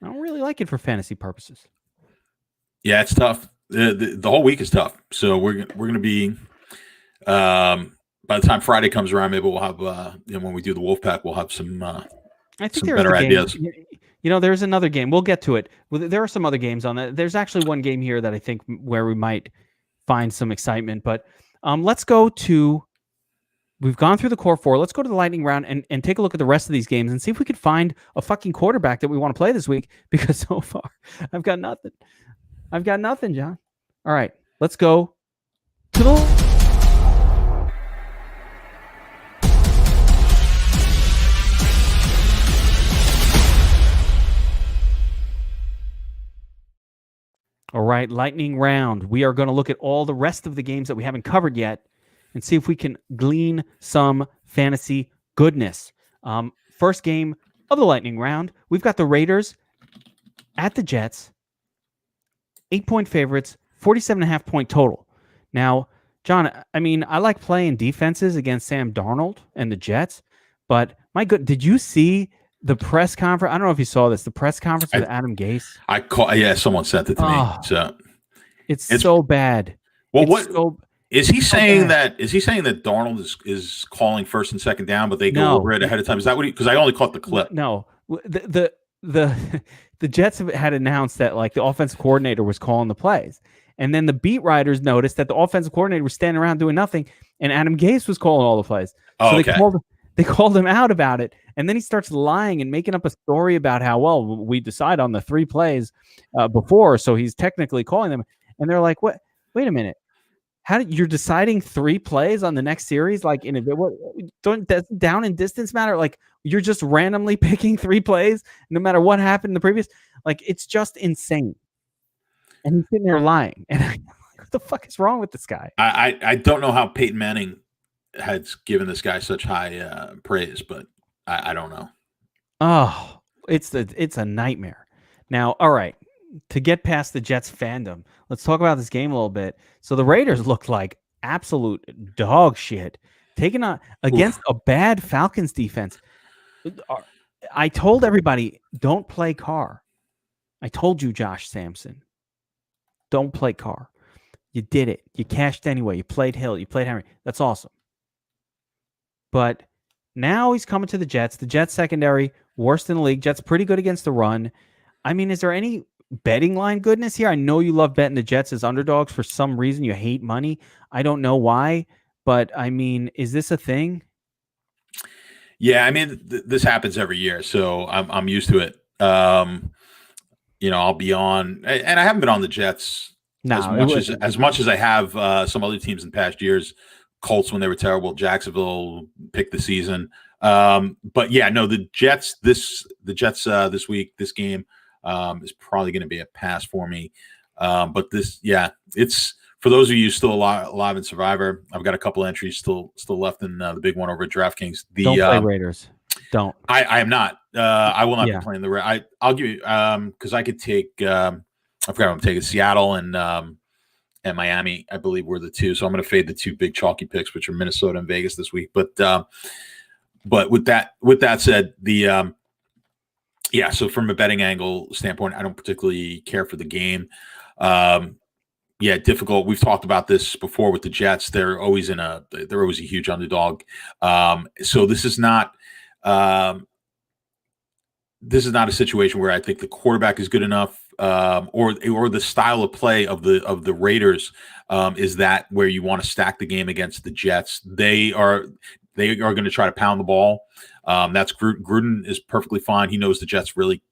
I don't really like it for fantasy purposes. Yeah, it's tough. The whole week is tough. So we're going to be by the time Friday comes around, maybe we'll have, when we do the Wolfpack, we'll have some I think some better ideas. There's another game. We'll get to it. There are some other games on that. There's actually one game here that I think where we might find some excitement. But let's go to, we've gone through the core 4. Let's go to the lightning round and take a look at the rest of these games and see if we could find a fucking quarterback that we want to play this week, because so far I've got nothing, John. All right, let's go to the... All right, lightning round. We are going to look at all the rest of the games that we haven't covered yet and see if we can glean some fantasy goodness. First game of the lightning round, we've got the Raiders at the Jets. 8-point favorites, 47.5 point total. Now, John, I mean, I like playing defenses against Sam Darnold and the Jets, but my good, did you see the press conference? I don't know if you saw this. The press conference with Adam Gase. Someone sent it to me. So it's so bad. Well, is he saying that? Is he saying that Darnold is calling first and second down, but they go over it ahead of time? Is that what? Because I only caught the clip. No, the Jets had announced that the offensive coordinator was calling the plays, and then the beat writers noticed that the offensive coordinator was standing around doing nothing, and Adam Gase was calling all the plays. They called him out about it. And then he starts lying and making up a story about how, we decide on the 3 plays before, so he's technically calling them. And they're like, what? Wait a minute. You're deciding 3 plays on the next series? Like does down and distance matter? Like you're just randomly picking 3 plays no matter what happened in the previous. Like it's just insane. And he's sitting there lying. And what the fuck is wrong with this guy? I don't know how Peyton Manning has given this guy such high praise, but I don't know. Oh, it's a nightmare. Now, all right, to get past the Jets fandom, let's talk about this game a little bit. So the Raiders looked like absolute dog shit, taking on against a bad Falcons defense. I told everybody, don't play Carr. I told you, Josh Sampson, don't play Carr. You did it. You cashed anyway. You played Hill. You played Henry. That's awesome. But now he's coming to the Jets. The Jets secondary, worst in the league. Jets pretty good against the run. I mean, is there any betting line goodness here? I know you love betting the Jets as underdogs. For some reason, you hate money. I don't know why. But, I mean, is this a thing? Yeah, I mean, this happens every year, so I'm used to it. I'll be on, and I haven't been on the Jets as much as I have some other teams in past years. Colts when they were terrible, Jacksonville picked the season. But yeah, no, the Jets this week, this game is probably going to be a pass for me. But it's for those of you still alive in Survivor. I've got a couple entries still left in the big one over at Draftkings. Don't play Raiders. Don't. I am not. I will not be playing the. I'll give you because I could take. I forgot what I'm taking. Seattle and Miami, I believe, were the 2. So I'm going to fade the 2 big chalky picks, which are Minnesota and Vegas this week. But with that said, so from a betting angle standpoint, I don't particularly care for the game. Difficult. We've talked about this before with the Jets. They're always a huge underdog. So this is not a situation where I think the quarterback is good enough. Or the style of play of the Raiders is that where you want to stack the game against the Jets. They are going to try to pound the ball. That's Gruden is perfectly fine. He knows the Jets really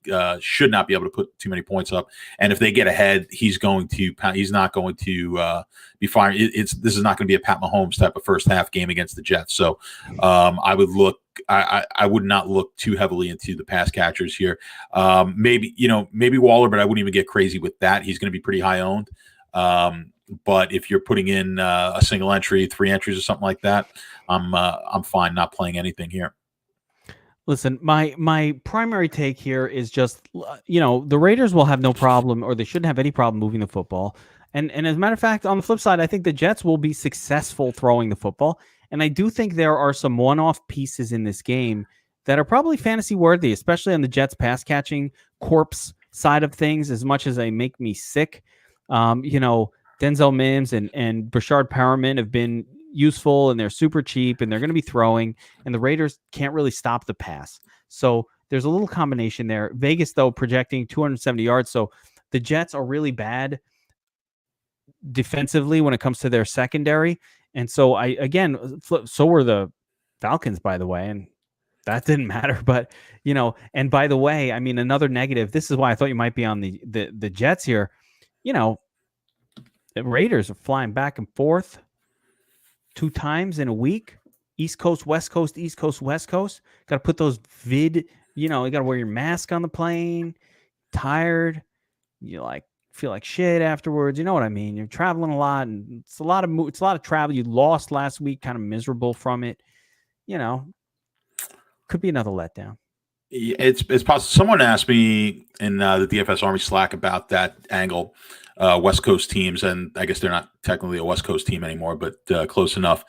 should not be able to put too many points up. And if they get ahead, he's going to pound. He's not going to be firing. This is not going to be a Pat Mahomes type of first half game against the Jets. So I would not look too heavily into the pass catchers here. Maybe Waller, but I wouldn't even get crazy with that. He's going to be pretty high owned. But if you're putting in a single entry, 3 entries or something like that, I'm fine not playing anything here. Listen, my primary take here is just, the Raiders will have no problem, or they shouldn't have any problem moving the football. And as a matter of fact, on the flip side, I think the Jets will be successful throwing the football. And I do think there are some one-off pieces in this game that are probably fantasy worthy, especially on the Jets pass catching corpse side of things, as much as they make me sick. Denzel Mims and Brashard Perriman have been useful, and they're super cheap, and they're going to be throwing, and the Raiders can't really stop the pass. So there's a little combination there. Vegas, though, projecting 270 yards. So the Jets are really bad defensively when it comes to their secondary. And so so were the Falcons, by the way, and that didn't matter. But, and by the way, I mean, another negative, this is why I thought you might be on the Jets here. The Raiders are flying back and forth 2 times in a week. East Coast, West Coast, East Coast, West Coast. Got to put those you got to wear your mask on the plane. Tired. You feel like shit afterwards. You know what I mean? You're traveling a lot, and it's a lot of travel. You lost last week, kind of miserable from it. Could be another letdown. It's possible. Someone asked me in the DFS Army Slack about that angle. West Coast teams, and I guess they're not technically a West Coast team anymore, but close enough.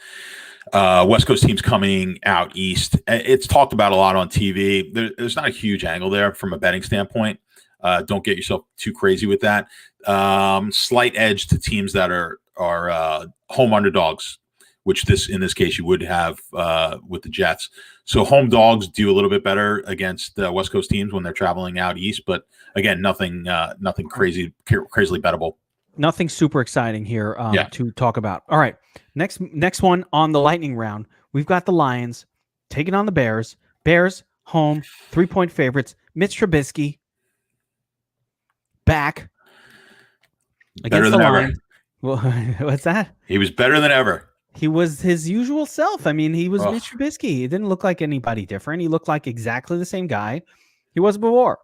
West Coast teams coming out east. It's talked about a lot on TV. There's not a huge angle there from a betting standpoint. Don't get yourself too crazy with that. Slight edge to teams that are home underdogs, which in this case you would have with the Jets. So home dogs do a little bit better against West Coast teams when they're traveling out east, but again, nothing crazily bettable. Nothing super exciting here to talk about. All right, next one on the lightning round, we've got the Lions taking on the Bears. Bears home, 3-point favorites. Mitch Trubisky back Better against than the ever. Lions. Well, what's that? He was better than ever. He was his usual self. I mean, he was Mitch Trubisky. He didn't look like anybody different. He looked like exactly the same guy he was before.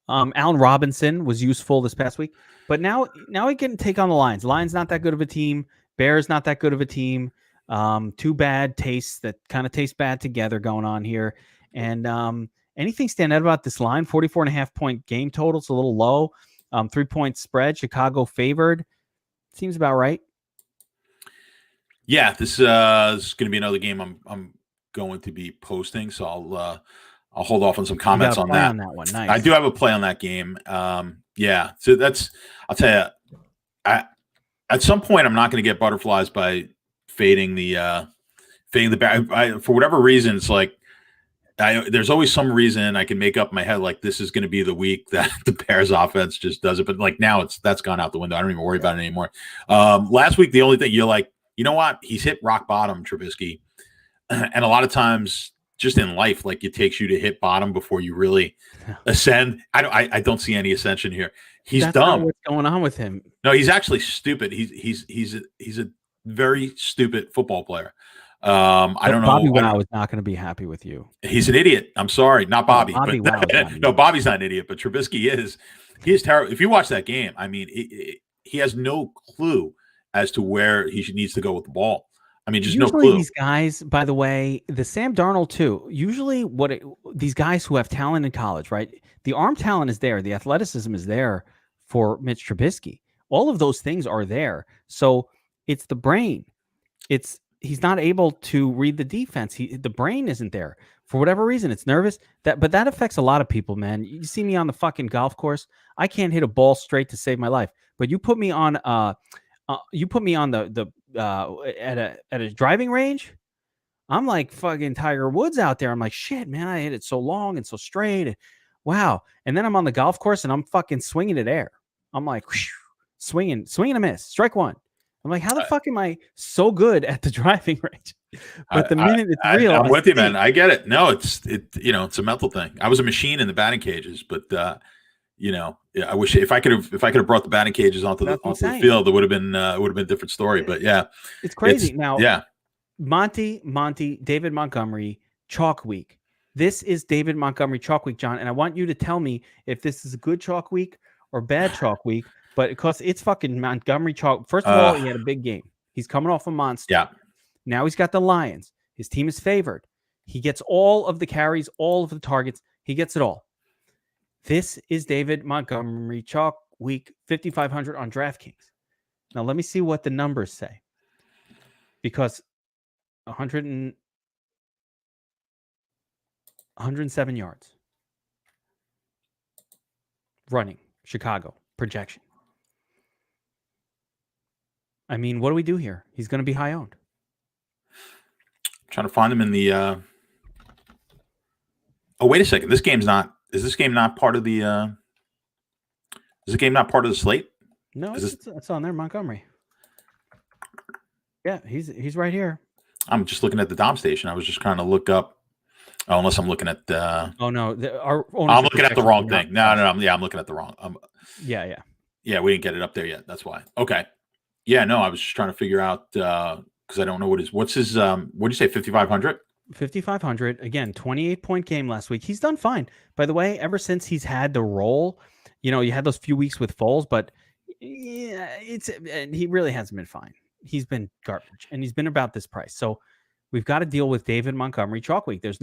Allen Robinson was useful this past week, but now he can take on the Lions. Lions not that good of a team. Bears not that good of a team. Two bad tastes that kind of taste bad together going on here. And anything stand out about this line? 44.5 point game total. It's a little low. 3 point spread. Chicago favored. Seems about right. Yeah, this is going to be another game I'm going to be posting, so I'll hold off on some comments on that. One. Nice. I do have a play on that game. Yeah, so I'll tell you, at some point I'm not going to get butterflies by fading the Bears. For whatever reason, it's like there's always some reason I can make up in my head like this is going to be the week that the Bears offense just does it. But like now that's gone out the window. I don't even worry about it anymore. Last week, the only thing you're like, you know what? He's hit rock bottom, Trubisky. And a lot of times just in life, like it takes you to hit bottom before you really ascend. I don't see any ascension here. He's That's dumb. Not what's going on with him? No, he's actually stupid. He's a very stupid football player. I don't know. Bobby Wow is not going to be happy with you. He's an idiot. I'm sorry, not Bobby. Bobby Wow no, Bobby's not an idiot, but Trubisky is. He is terrible. If you watch that game, I mean, he has no clue as to where he needs to go with the ball. I mean, just usually no clue. These guys, by the way, the Sam Darnold too. Usually, these guys who have talent in college, right? The arm talent is there, the athleticism is there for Mitch Trubisky. All of those things are there. So it's the brain. He's not able to read the defense. The brain isn't there for whatever reason. It's nervous. But that affects a lot of people, man. You see me on the fucking golf course. I can't hit a ball straight to save my life. But you put me on at a driving range, I'm like fucking Tiger Woods out there. I'm like, shit, man, I hit it so long and so straight. Wow. And then I'm on the golf course and I'm fucking swinging it air. I'm like, whew, swinging a miss, strike one. I'm like, how the fuck am I so good at the driving range? But the minute it's real, I'm with you, man. I get it. No, it's a mental thing. I was a machine in the batting cages, but I wish if I could have brought the batting cages onto the field, it would have been a different story. But yeah, it's crazy. Now, yeah, Monty, David Montgomery, chalk week. This is David Montgomery chalk week, John, and I want you to tell me if this is a good chalk week or bad chalk week. But because it's fucking Montgomery chalk. First of all, he had a big game. He's coming off a monster. Yeah. Now he's got the Lions. His team is favored. He gets all of the carries, all of the targets. He gets it all. This is David Montgomery chalk week 5,500 on DraftKings. Now let me see what the numbers say. Because 107 yards. Running. Chicago. Projection. I mean, what do we do here? He's going to be high owned. Trying to find him in the Oh, wait a second. Is this game not part of the slate? No, it's on there, Montgomery. Yeah, he's right here. I'm just looking at the Dom station. I was just trying to look up. Oh, unless I'm looking at oh no, I'm looking at the wrong thing. No. Yeah, I'm looking at the wrong. Yeah, we didn't get it up there yet. That's why. Okay. Yeah, no, I was just trying to figure out because I don't know what's his what did you say, 5,500? 5,500. Again, 28-point game last week. He's done fine. By the way, ever since he's had the role, you had those few weeks with Foles, but yeah, he really hasn't been fine. He's been garbage, and he's been about this price. So we've got to deal with David Montgomery chalk week. He's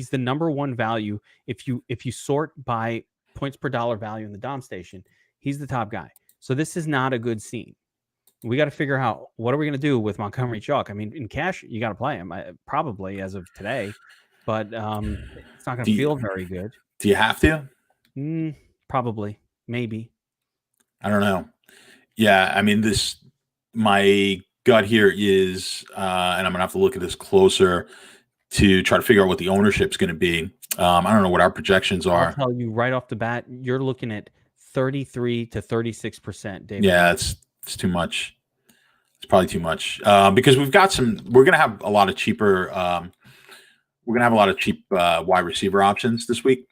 the number one value. If you sort by points per dollar value in the Dom station, he's the top guy. So this is not a good scene. We got to figure out what are we going to do with Montgomery chalk. I mean, in cash, you got to play him probably as of today, but it's not going to feel very good. Do you have to? Probably, maybe. I don't know. Yeah, I mean, my gut here is, and I'm going to have to look at this closer to try to figure out what the ownership's going to be. I don't know what our projections are. I'll tell you right off the bat, you're looking at 33 to 36%, David. Yeah, it's too much. It's probably too much because we're going to have a lot of cheaper. We're going to have a lot of cheap wide receiver options this week,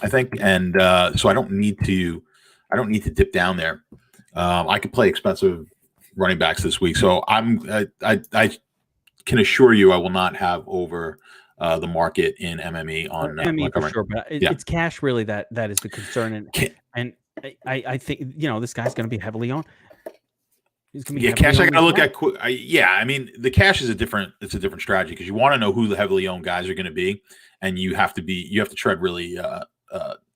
I think, and so I don't need to dip down there. I could play expensive running backs this week, so I can assure you I will not have over the market in MME on MME for sure, but yeah. it's cash really that is the concern, and I think this guy's going to be heavily on. He's going to be cash. I got to look at. I mean, the cash is a different strategy because you want to know who the heavily owned guys are going to be, and you have to tread really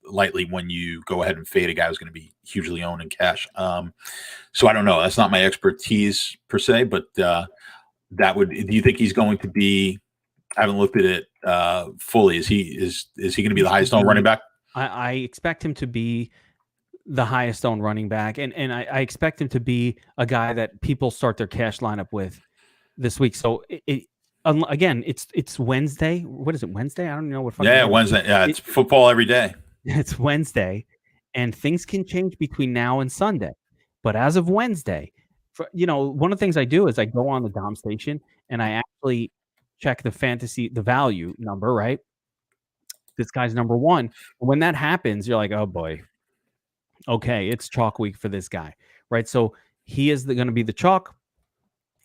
lightly when you go ahead and fade a guy who's going to be hugely owned in cash. So I don't know. That's not my expertise per se, but that would. Do you think he's going to be? I haven't looked at it fully. Is he going to be the highest owned running back? I expect him to be the highest owned running back, and I expect him to be a guy that people start their cash lineup with this week. So again, it's Wednesday. What is it? Wednesday? I don't know what. Wednesday. Yeah, it's football every day. It's Wednesday, and things can change between now and Sunday. But as of Wednesday, one of the things I do is I go on the Dom station and I actually check the value number, right? This guy's number one. When that happens, you're like, oh boy, okay, it's chalk week for this guy, right? So he is going to be the chalk.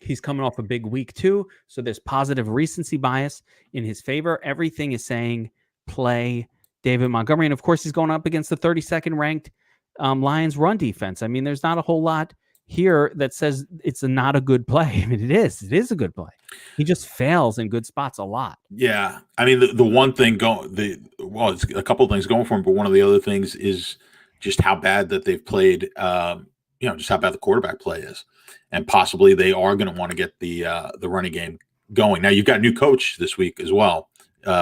He's coming off a big week too. So there's positive recency bias in his favor. Everything is saying play David Montgomery. And of course, he's going up against the 32nd ranked Lions run defense. I mean, there's not a whole lot here that says it's not a good play. I mean, it is a good play. He just fails in good spots a lot. Yeah. I mean, the one thing it's a couple of things going for him, but one of the other things is just how bad that they've played, just how bad the quarterback play is. And possibly they are going to want to get the running game going. Now, you've got a new coach this week as well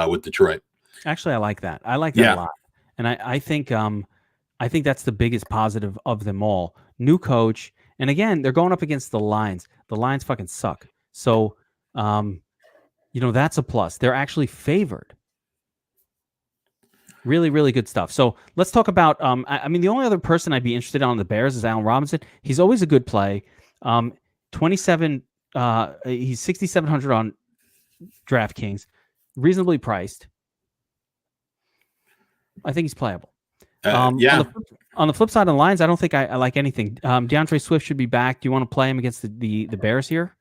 with Detroit. Actually, I like that. I like that a lot. And I think that's the biggest positive of them all. New coach. And again, they're going up against the Lions. The Lions fucking suck. So, that's a plus. They're actually favored. Really, really good stuff. So let's talk about, the only other person I'd be interested in on the Bears is Allen Robinson. He's always a good play. 27, he's 6,700 on DraftKings, reasonably priced. I think he's playable. On the flip side of the Lions, I don't think I like anything. DeAndre Swift should be back. Do you want to play him against the Bears here?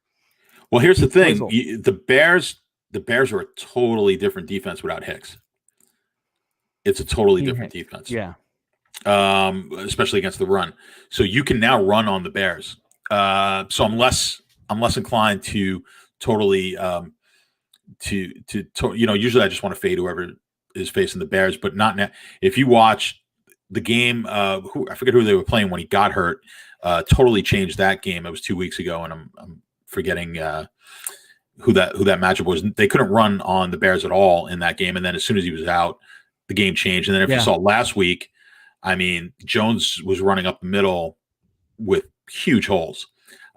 Well, here's the thing: the Bears are a totally different defense without Hicks. It's a totally different defense. Yeah. Especially against the run. So you can now run on the Bears. So I'm less inclined to totally usually I just want to fade whoever is facing the Bears, but not now. If you watch the game, I forget who they were playing when he got hurt, totally changed that game. It was 2 weeks ago, and I'm forgetting who that matchup was. They couldn't run on the Bears at all in that game, and then as soon as he was out, the game changed. And then if you saw last week, I mean, Jones was running up the middle with huge holes.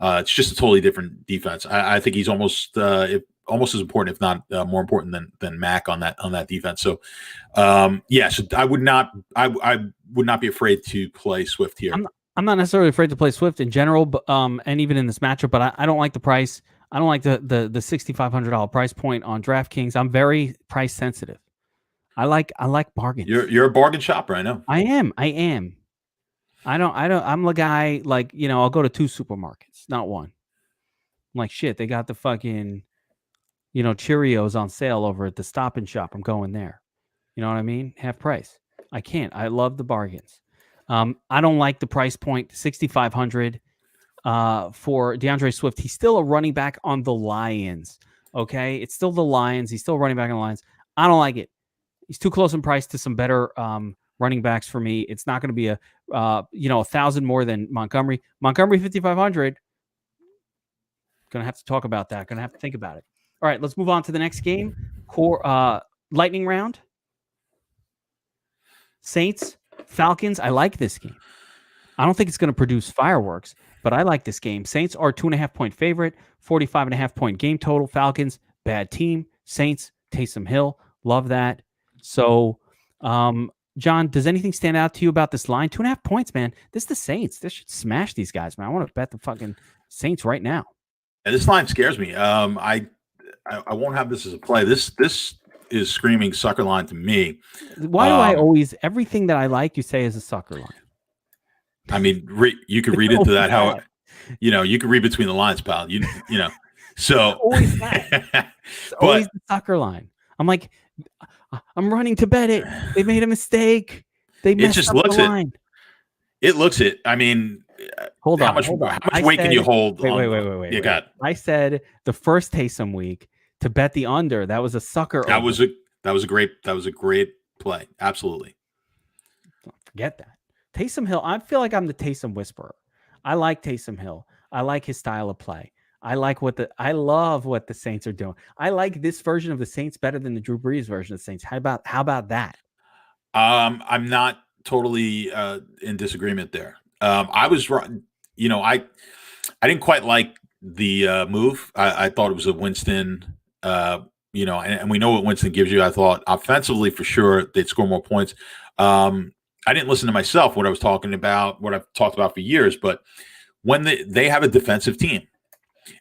It's just a totally different defense. I think he's almost as important, if not more important than Mac on that defense. So, so I would not be afraid to play Swift here. I'm not necessarily afraid to play Swift in general, but and even in this matchup. But I don't like the price. I don't like the $6,500 price point on DraftKings. I'm very price sensitive. I like bargains. You're a bargain shopper, I know. I am. I'm the guy, like, I'll go to 2 supermarkets, not one. I'm like, shit, they got the fucking, Cheerios on sale over at the Stop and Shop. I'm going there. You know what I mean? Half price. I can't. I love the bargains. I don't like the price point, 6,500 for DeAndre Swift. He's still a running back on the Lions. Okay? It's still the Lions. He's still running back on the Lions. I don't like it. He's too close in price to some better running backs for me. It's not going to be a 1,000 more than Montgomery. Montgomery 5,500. Going to have to talk about that. Going to have to think about it. All right, let's move on to the next game. Lightning round. Saints, Falcons. I like this game. I don't think it's going to produce fireworks, but I like this game. Saints are 2.5-point favorite, 45.5-point game total. Falcons, bad team. Saints, Taysom Hill. Love that. So, John, does anything stand out to you about this line? 2.5 points, man. This is the Saints. This should smash these guys, man. I want to bet the fucking Saints right now. Yeah, this line scares me. I won't have this as a play. This is screaming sucker line to me. Why do I always, everything that I like, you say is a sucker line? I mean, you could read into that how, you could read between the lines, pal. You know, so Always that. It's always the sucker line. I'm like, I'm running to bet it. They made a mistake. They messed just up looks the line. It looks it. I mean, hold on. How much weight can you hold? Wait. You got. I said the first Taysom week to bet the under. That was a sucker. That was a great play. Absolutely. Don't forget that. Taysom Hill. I feel like I'm the Taysom whisperer. I like Taysom Hill. I like his style of play. I love what the Saints are doing. I like this version of the Saints better than the Drew Brees version of the Saints. How about that? I'm not totally in disagreement there. I was wrong. I didn't quite like the move. I thought it was a Winston. And we know what Winston gives you. I thought offensively for sure they'd score more points. I didn't listen to myself what I was talking about, what I've talked about for years. But when they have a defensive team,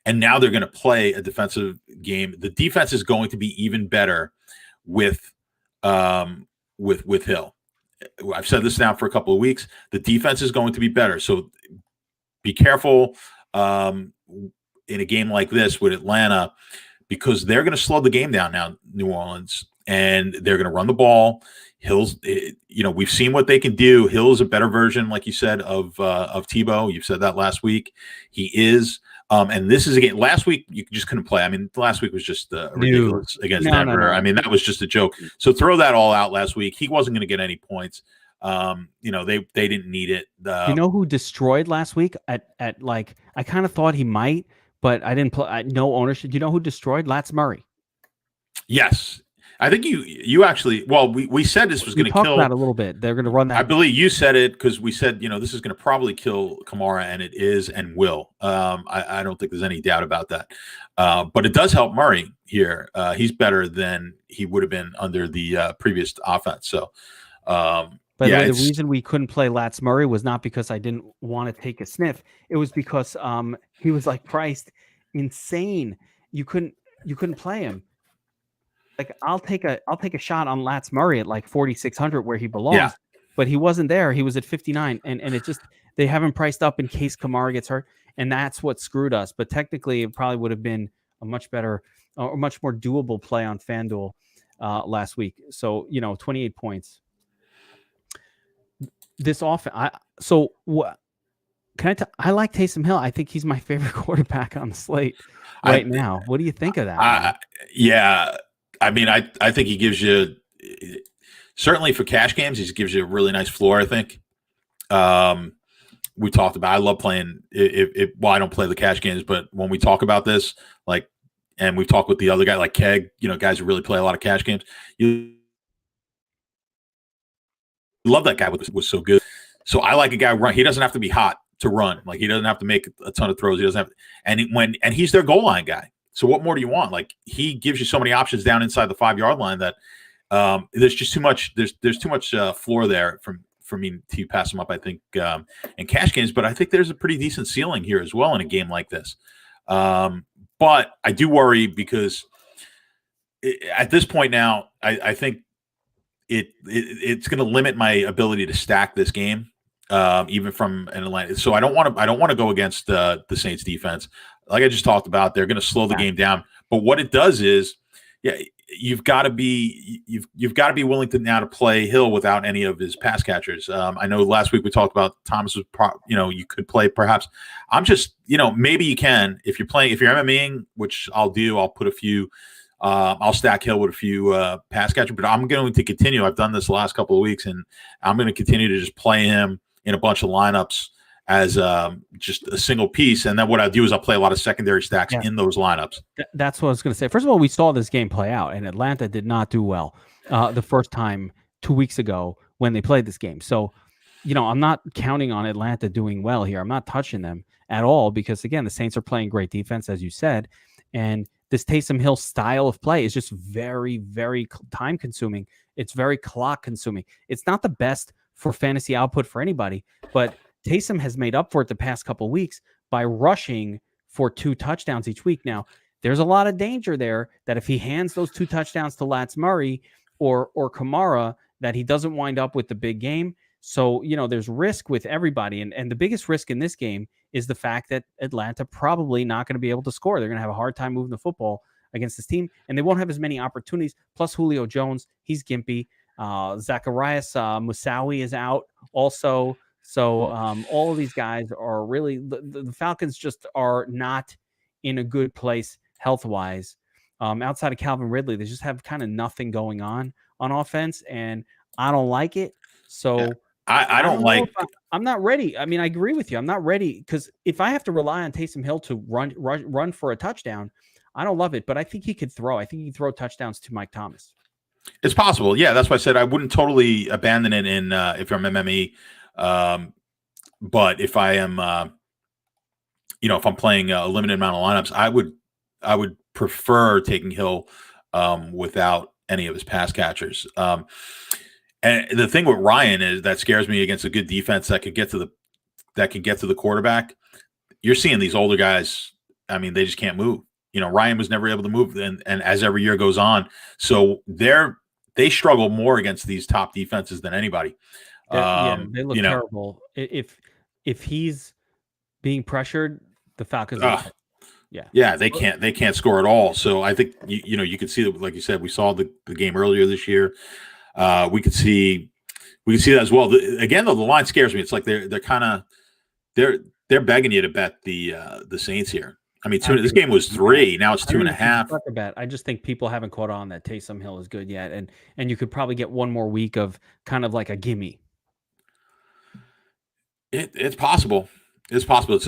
and now they're going to play a defensive game, the defense is going to be even better with Hill. I've said this now for a couple of weeks. The defense is going to be better, so be careful in a game like this with Atlanta, because they're going to slow the game down now, New Orleans, and they're going to run the ball. Hill's, we've seen what they can do. Hill is a better version, like you said, of Tebow. You've said that last week. He is. And this is again. Last week you just couldn't play. I mean, last week was just ridiculous against Denver. No. I mean, that was just a joke. So throw that all out last week. He wasn't going to get any points. They didn't need it. You know who destroyed last week? At like, I kind of thought he might, but I didn't play. No ownership. Do you know who destroyed? Lats Murray. Yes. I think you actually, well, we said this was going to kill. About a little bit. They're going to run that. I believe you said it because we said, this is going to probably kill Kamara, and it is and will. I don't think there's any doubt about that. But it does help Murray here. He's better than he would have been under the previous offense. So, by the way, the reason we couldn't play Lats Murray was not because I didn't want to take a sniff. It was because he was like priced insane. You couldn't play him. Like I'll take a shot on Lats Murray at like 4,600 where he belongs, but he wasn't there. He was at 59, and it just, they haven't priced up in case Kamara gets hurt, and that's what screwed us. But technically, it probably would have been a much better, or much more doable play on FanDuel last week. So 28 points. This offense. I like Taysom Hill. I think he's my favorite quarterback on the slate right now. What do you think of that? Yeah. I mean, I think he gives you, certainly for cash games, he gives you a really nice floor, I think. We talked about, I love playing, well, I don't play the cash games, but when we talk about this, like, and we've talked with the other guy, like Keg, guys who really play a lot of cash games, you love that guy was so good. So I like a guy run. He doesn't have to be hot to run. Like, he doesn't have to make a ton of throws. He doesn't have, and he's their goal line guy. So what more do you want? Like, he gives you so many options down inside the 5-yard line that there's just too much. There's too much floor there for me to pass him up, I think, in cash games. But I think there's a pretty decent ceiling here as well in a game like this. But I do worry because at this point now, I think it's going to limit my ability to stack this game, even from an Atlanta. So I don't want to go against the Saints defense. Like I just talked about, they're going to slow the game down. But what it does is, you've got to be willing to now to play Hill without any of his pass catchers. I know last week we talked about Thomas was, you could play perhaps. I'm just, maybe you can if you're MMAing, which I'll do. I'll put a few. I'll stack Hill with a few pass catchers, but I'm going to continue. I've done this the last couple of weeks, and I'm going to continue to just play him in a bunch of lineups as just a single piece. And then what I do is I'll play a lot of secondary stacks in those lineups. That's what I was going to say. First of all, we saw this game play out, and Atlanta did not do well the first time 2 weeks ago when they played this game. So, I'm not counting on Atlanta doing well here. I'm not touching them at all because, again, the Saints are playing great defense, as you said. And this Taysom Hill style of play is just very, very time consuming. It's very clock consuming. It's not the best for fantasy output for anybody, but Taysom has made up for it the past couple of weeks by rushing for 2 touchdowns each week. Now, there's a lot of danger there that if he hands those 2 touchdowns to Lats Murray or Kamara, that he doesn't wind up with the big game. So, there's risk with everybody. And the biggest risk in this game is the fact that Atlanta probably not going to be able to score. They're going to have a hard time moving the football against this team, and they won't have as many opportunities. Plus Julio Jones, he's gimpy. Zacharias Musawi is out also. So all of these guys are really the Falcons just are not in a good place health-wise. Outside of Calvin Ridley, they just have kind of nothing going on offense, and I don't like it. So yeah. I don't like. I'm not ready. I mean, I agree with you. I'm not ready because if I have to rely on Taysom Hill to run for a touchdown, I don't love it. But I think he could throw. I think he can throw touchdowns to Mike Thomas. It's possible. Yeah, that's why I said I wouldn't totally abandon it in if I'm MME. But if I am, if I'm playing a limited amount of lineups, I would prefer taking Hill without any of his pass catchers. And the thing with Ryan is that scares me against a good defense that could get to the quarterback. You're seeing these older guys. I mean, they just can't move. Ryan was never able to move, and as every year goes on, so they struggle more against these top defenses than anybody. They look terrible. If he's being pressured, the Falcons. They can't score at all. So I think you could see that, like you said, we saw the game earlier this year. We could see that as well. Again, though, the line scares me. It's like they're begging you to bet the Saints here. I mean, this game was 3. Now it's 2.5. Bet. I just think people haven't caught on that Taysom Hill is good yet, and you could probably get one more week of kind of like a gimme. It's possible. It's possible.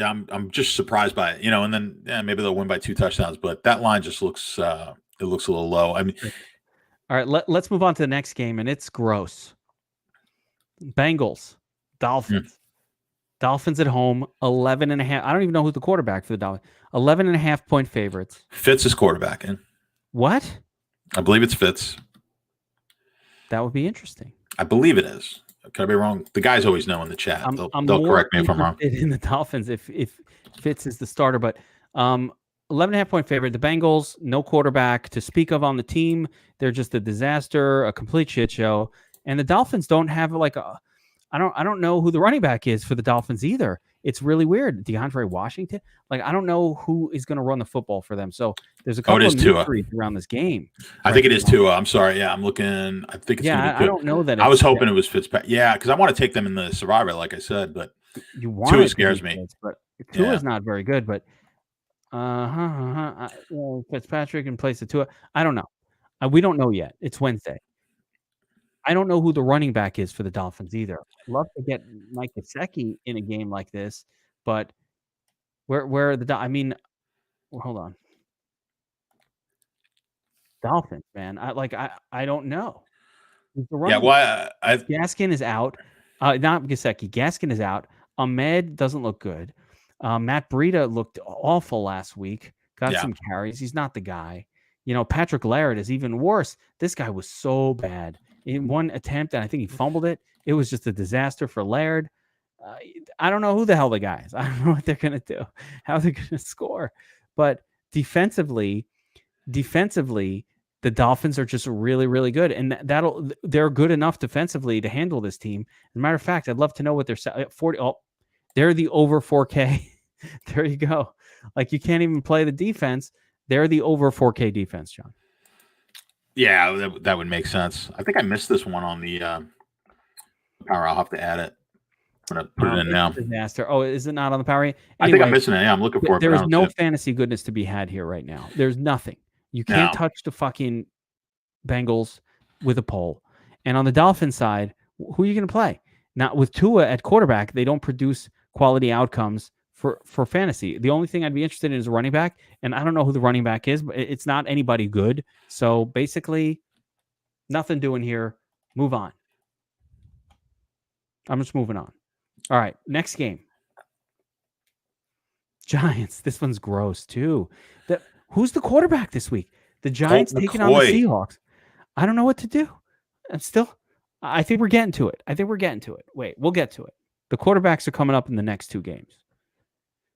I'm just surprised by it, and then maybe they'll win by 2 touchdowns, but that line just looks it looks a little low. I mean, all right, let's move on to the next game, and it's gross. Bengals, Dolphins. Dolphins at home, 11.5. I don't even know who's the quarterback for the Dolphins. 11.5 point favorites. Fitz is quarterbacking. What? I believe it's Fitz. That would be interesting. I believe it is. Could I be wrong? The guys always know in the chat. They'll correct me if I'm wrong. In the Dolphins, if Fitz is the starter, but 11.5 point favorite. The Bengals, no quarterback to speak of on the team. They're just a disaster, a complete shit show. And the Dolphins don't have I don't know who the running back is for the Dolphins either. It's really weird. DeAndre Washington. I don't know who is going to run the football for them. So there's a couple of mysteries around this game. I think it is Tua. I'm sorry. Yeah, I'm looking. I think it's I don't know that. I was hoping it was Fitzpatrick. Yeah, because I want to take them in the Survivor, like I said, but Tua scares me. But Tua is not very good. But Fitzpatrick in place of Tua. I don't know. We don't know yet. It's Wednesday. I don't know who the running back is for the Dolphins either. Love to get Mike Gesicki in a game like this, but where are the hold on. Dolphins, man. I don't know. Gaskin is out. Not Gesicki. Gaskin is out. Ahmed doesn't look good. Matt Breida looked awful last week. Got some carries. He's not the guy. Patrick Laird is even worse. This guy was so bad. In one attempt, and I think he fumbled it. It was just a disaster for Laird. I don't know who the hell the guy is. I don't know what they're going to do, how they're going to score. But defensively, the Dolphins are just really, really good. And they're good enough defensively to handle this team. As a matter of fact, I'd love to know what they're 40. Oh, they're the over 4K. There you go. You can't even play the defense. They're the over 4K defense, John. Yeah, that would make sense. I think I missed this one on the power. I'll have to add it. I'm going to put it in now. Disaster. Oh, is it not on the power? Anyway, I think I'm missing it. Yeah, I'm looking for it. There is no fantasy goodness to be had here right now. There's nothing. You can't touch the fucking Bengals with a pole. And on the Dolphins side, who are you going to play? Now, with Tua at quarterback, they don't produce quality outcomes for fantasy. The only thing I'd be interested in is a running back, and I don't know who the running back is, but it's not anybody good. So basically, nothing doing here. Move on. I'm just moving on. All right, next game. Giants. This one's gross too. Who's the quarterback this week? The Giants taking on the Seahawks. I don't know what to do. I think we're getting to it. Wait, we'll get to it. The quarterbacks are coming up in the next 2 games.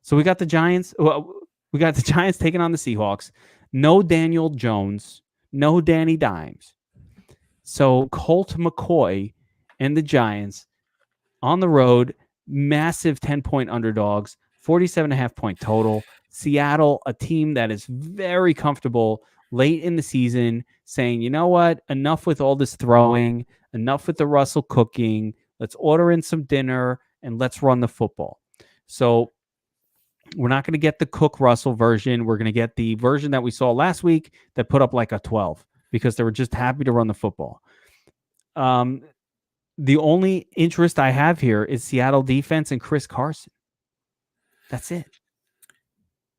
So we got the Giants. We got the Giants taking on the Seahawks. No Daniel Jones. No Danny Dimes. So Colt McCoy and the Giants on the road, massive 10-point underdogs, 47.5 point total. Seattle, a team that is very comfortable late in the season, saying, you know what, enough with all this throwing, enough with the Russell cooking. Let's order in some dinner and let's run the football. So we're not going to get the Cook-Russell version. We're going to get the version that we saw last week that put up like a 12 because they were just happy to run the football. The only interest I have here is Seattle defense and Chris Carson. That's it.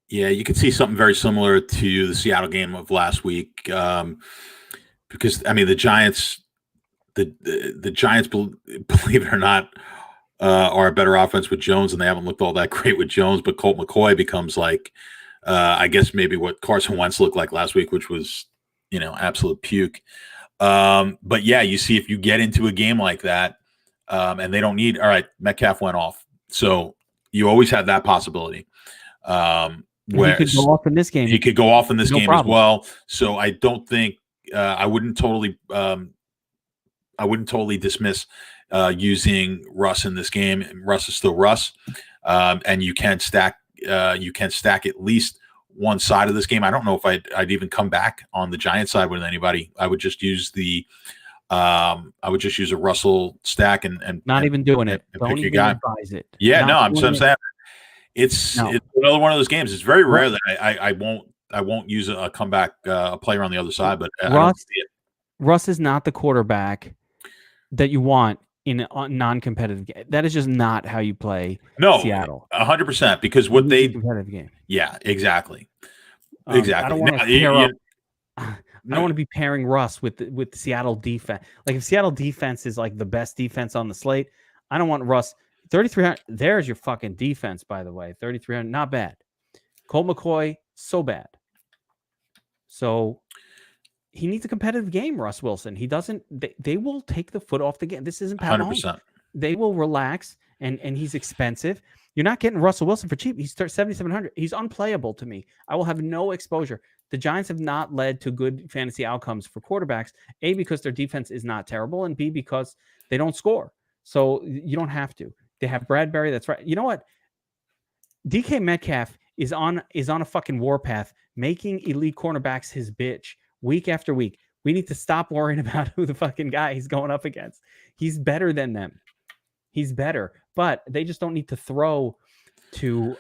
Yeah, you could see something very similar to the Seattle game of last week, because I mean the Giants, the Giants, believe it or not, are a better offense with Jones, and they haven't looked all that great with Jones. But Colt McCoy becomes like, I guess maybe what Carson Wentz looked like last week, which was absolute puke. But yeah, you see if you get into a game like that, and they don't need. All right, Metcalf went off, so you always have that possibility. Where he could go off in this game. He could go off in this game problem. as well. So I don't think I wouldn't totally dismiss using Russ in this game. Russ is still Russ, and you can stack at least one side of this game. I don't know if I'd even come back on the Giants side with anybody. I would just use a Russell stack and not even doing it. And don't pick your even guy. advise it. Yeah, not I'm saying. It's another one of those games. It's very rare that I won't use a comeback player on the other side, but I don't see it. Russ is not the quarterback that you want in a non-competitive game. That is just not how you play Seattle. 100%, because what they competitive game. Yeah, exactly. Exactly. I don't want to I don't want to be pairing Russ with the Seattle defense. Like if Seattle defense is like the best defense on the slate, I don't want Russ. 3,300. There's your fucking defense, by the way. 3,300, not bad. Colt McCoy, so bad. So he needs a competitive game, Russ Wilson. He doesn't. They will take the foot off the game. This isn't Pat 100%. Mahomes. They will relax, and he's expensive. You're not getting Russell Wilson for cheap. He starts 7,700. He's unplayable to me. I will have no exposure. The Giants have not led to good fantasy outcomes for quarterbacks. A, because their defense is not terrible, and B, because they don't score. So you don't have to. They have Bradbury. That's right. You know what? DK Metcalf is on a fucking warpath, making elite cornerbacks his bitch week after week. We need to stop worrying about who the fucking guy he's going up against. He's better than them. He's better, but they just don't need to throw to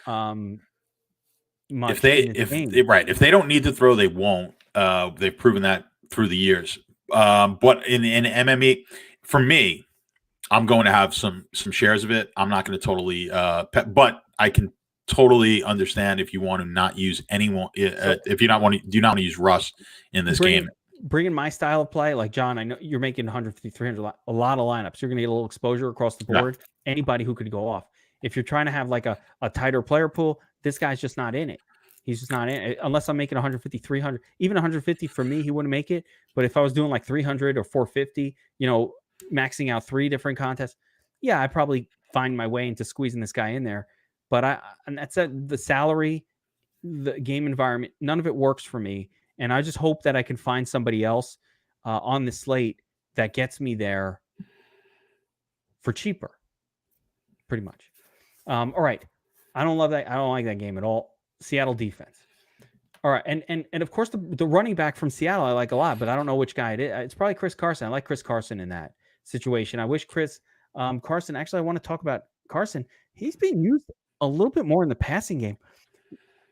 much. If they don't need to throw, they won't. They've proven that through the years. But in MMA, for me, I'm going to have some shares of it. I'm not going to totally, but I can totally understand if you want to not use anyone. If you do not want to use Russ in this game. Bringing my style of play, like John, I know you're making 150, 300, a lot of lineups. You're going to get a little exposure across the board. Yeah. Anybody who could go off. If you're trying to have like a tighter player pool, this guy's just not in it. He's just not in it. Unless I'm making 150, 300, even 150 for me, he wouldn't make it. But if I was doing like 300 or 450, maxing out 3 different contests, yeah, I probably find my way into squeezing this guy in there. But and that's the salary, the game environment, none of it works for me. And I just hope that I can find somebody else on the slate that gets me there for cheaper, pretty much. All right. I don't love that. I don't like that game at all. Seattle defense. All right. And of course, the running back from Seattle I like a lot, but I don't know which guy it is. It's probably Chris Carson. I like Chris Carson in that situation. I wish Chris Carson, actually, I want to talk about Carson. He's being used a little bit more in the passing game.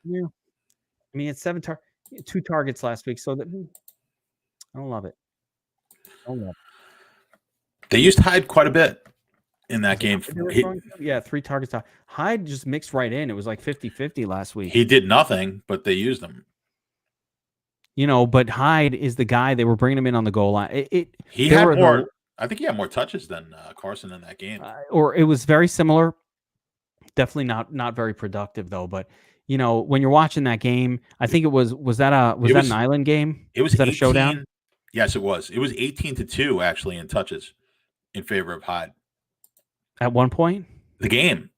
Yeah. I mean, it's 2 targets last week, so that I don't love it. They used Hyde quite a bit in that game. 3 targets. Hyde just mixed right in. It was like 50-50 last week. He did nothing, but they used him. But Hyde is the guy. They were bringing him in on the goal line. I think he had more touches than Carson in that game. Or it was very similar. Definitely not very productive though. But when you're watching that game, I think it was that an island game? Was that 18, a showdown? Yes, it was. It was 18-2 actually in touches in favor of Hyde. At one point, the game.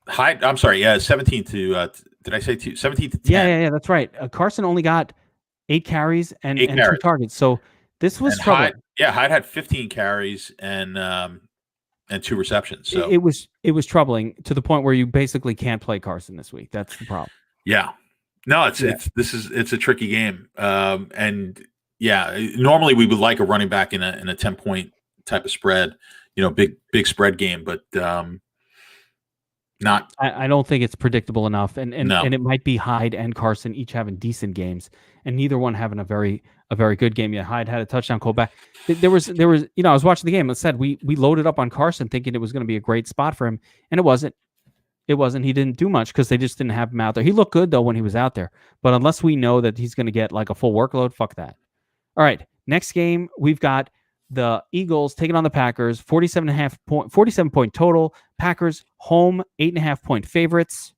Hyde. I'm sorry. Yeah, 17 to. Did I say 2? 17 to 10. Yeah. That's right. Carson only got 8 carries and 2 targets. So This was And troubling. Hyde had 15 carries and 2 receptions. So it was troubling to the point where you basically can't play Carson this week. That's the problem. Yeah. No, it's a tricky game. And normally we would like a running back in a 10-point type of spread, big spread game, but not. I don't think it's predictable enough, and No. and it might be Hyde and Carson each having decent games, and neither one having a very good game yet. Hyde had a touchdown call back. There was I was watching the game. It said we loaded up on Carson thinking it was going to be a great spot for him, and it wasn't. It wasn't. He didn't do much because they just didn't have him out there. He looked good though when he was out there, but unless we know that he's going to get like a full workload, fuck that. All right, next game we've got the Eagles taking on the Packers, 47 point total. Packers home, 8.5 point favorites.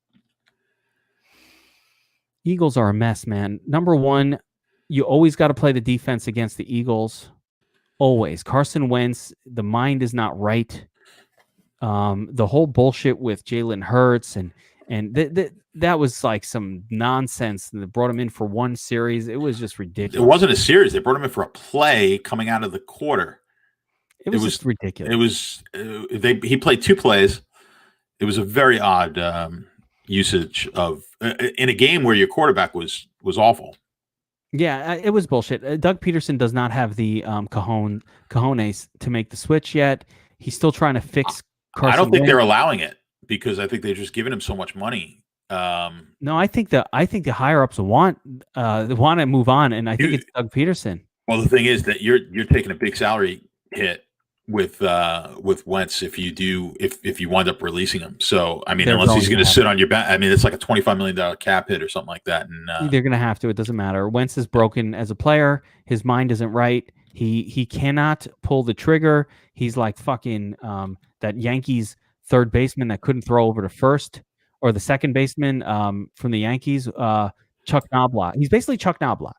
Eagles are a mess, man. Number one, you always got to play the defense against the Eagles. Always. Carson Wentz, the mind is not right. The whole bullshit with Jalen Hurts and that was like some nonsense. They brought him in for one series. It was just ridiculous. It wasn't a series. They brought him in for a play coming out of the quarter. It was just ridiculous. He played 2 plays. It was a very odd usage of in a game where your quarterback was awful. Yeah, it was bullshit. Doug Peterson does not have the cojones to make the switch yet. He's still trying to fix Carson I don't think Wentz. they're allowing it because I think they're just giving him so much money. No, I think the higher ups want to move on, and I think it's Doug Peterson. Well, the thing is that you're taking a big salary hit with Wentz if you wind up releasing him. So I mean, unless he's going to sit on your back, I mean, it's like a $25 million cap hit or something like that. And they're going to have to. It doesn't matter. Wentz is broken as a player. His mind isn't right. He cannot pull the trigger. He's like fucking that Yankees third baseman that couldn't throw over to first, or the second baseman from the Yankees, Chuck Knobloch. He's basically Chuck Knobloch.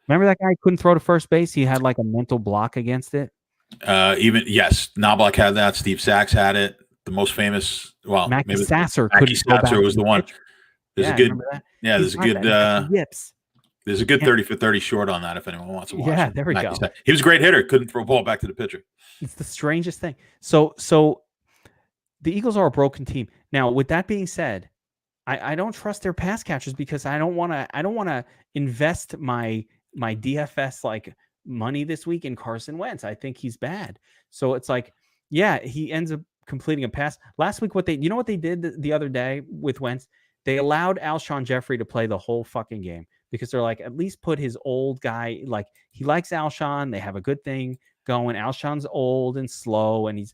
Remember that guy couldn't throw to first base? He had like a mental block against it. Knobloch had that. Steve Sachs had it. The most famous, Mackie Sasser was the one. There's a good 30 for 30 short on that if anyone wants to watch. Yeah, there we go. He was a great hitter. Couldn't throw a ball back to the pitcher. It's the strangest thing. So the Eagles are a broken team. Now, with that being said, I don't trust their pass catchers because I don't want to invest my DFS like money this week in Carson Wentz. I think he's bad. So it's like, yeah, he ends up completing a pass. Last week, what they did the other day with Wentz, they allowed Alshon Jeffrey to play the whole fucking game because they're like, at least put his old guy, like he likes Alshon. They have a good thing going. Alshon's old and slow and he's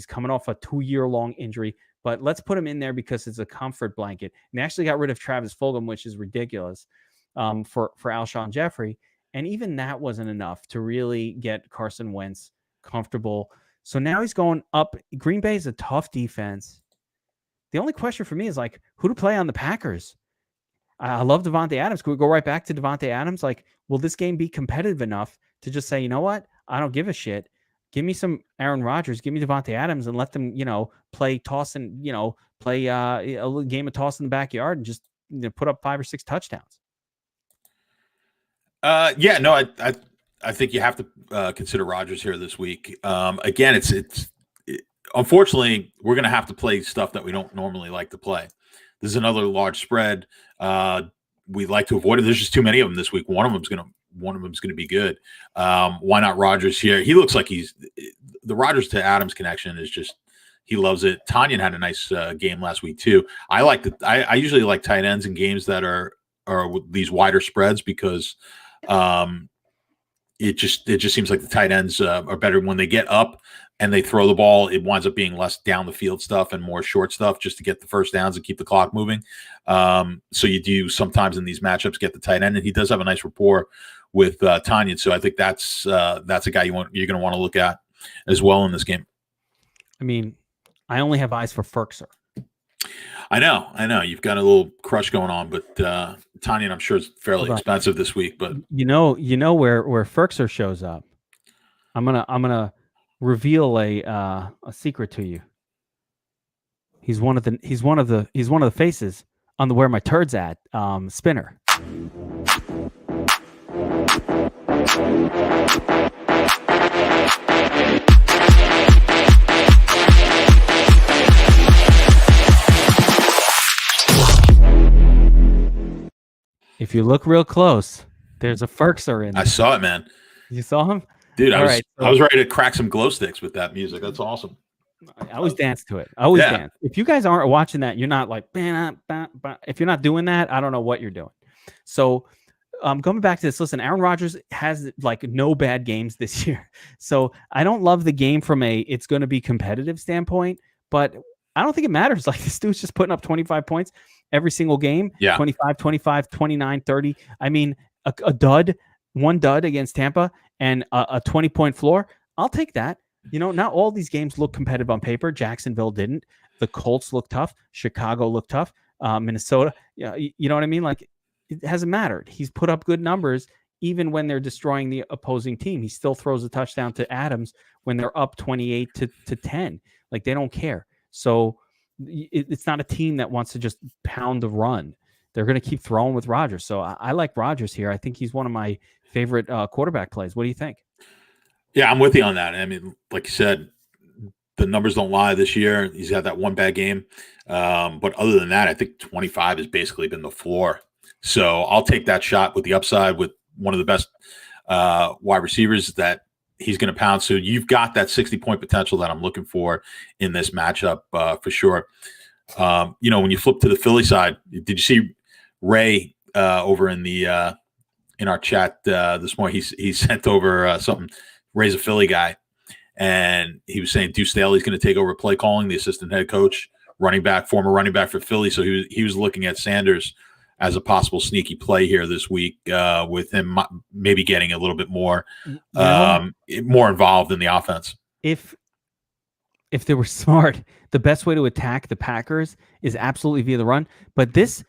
coming off a 2-year-long injury, but let's put him in there because it's a comfort blanket. And they actually got rid of Travis Fulgham, which is ridiculous for Alshon Jeffrey. And even that wasn't enough to really get Carson Wentz comfortable. So now he's going up. Green Bay is a tough defense. The only question for me is like, who to play on the Packers? I love Devontae Adams. Could we go right back to Devontae Adams? Like, will this game be competitive enough to just say, you know what? I don't give a shit. Give me some Aaron Rodgers. Give me Devontae Adams and let them, play toss and, play a little game of toss in the backyard and just put up 5 or 6 touchdowns. I think you have to consider Rodgers here this week. Again, it's unfortunately we're going to have to play stuff that we don't normally like to play. This is another large spread. We like to avoid it. There's just too many of them this week. One of them's going to be good. Why not Rodgers here? He looks like the Rodgers to Adams connection is just, he loves it. Tanyan had a nice game last week too. I usually like tight ends in games that are with these wider spreads because it just seems like the tight ends are better when they get up and they throw the ball. It winds up being less down the field stuff and more short stuff just to get the first downs and keep the clock moving. So you do sometimes in these matchups get the tight end, and he does have a nice rapport with Tanyan. So I think that's a guy you're going to want to look at as well in this game. I mean, I only have eyes for Ferkser. I know. You've got a little crush going on, but Tanyan, I'm sure, is fairly expensive this week. But you know where Ferkser shows up. I'm gonna reveal a secret to you. He's one of the faces on the Where My Turd's At spinner. If you look real close, there's a Ferkser in there. I saw it, man. You saw him? Dude, I was ready to crack some glow sticks with that music. That's awesome. I always dance to it. I always dance. If you guys aren't watching that, you're not like, if you're not doing that, I don't know what you're doing. So coming back to this, listen, Aaron Rodgers has like no bad games this year. So I don't love the game from it's going to be competitive standpoint, but I don't think it matters. Like this dude's just putting up 25 points every single game. Yeah. 25, 29, 30. I mean, one dud against Tampa and a 20-point floor. I'll take that. You know, not all these games look competitive on paper. Jacksonville didn't. The Colts look tough. Chicago looked tough. Minnesota, you know what I mean? Like, it hasn't mattered. He's put up good numbers even when they're destroying the opposing team. He still throws a touchdown to Adams when they're up 28 to 10. Like, they don't care. So it's not a team that wants to just pound the run. They're going to keep throwing with Rodgers. So I like Rodgers here. I think he's one of my favorite quarterback plays. What do you think? Yeah, I'm with you on that. I mean, like you said, the numbers don't lie this year. He's had that one bad game. But other than that, I think 25 has basically been the floor. So I'll take that shot with the upside with one of the best wide receivers that he's going to pound. So you've got that 60-point potential that I'm looking for in this matchup for sure. You know, when you flip to the Philly side, did you see Ray over in the in our chat this morning? He sent over something. Ray's a Philly guy, and he was saying Deuce Staley's going to take over play calling, the assistant head coach, former running back for Philly. So he was looking at Sanders as a possible sneaky play here this week, with him maybe getting a little bit more involved in the offense. If they were smart, the best way to attack the Packers is absolutely via the run. But this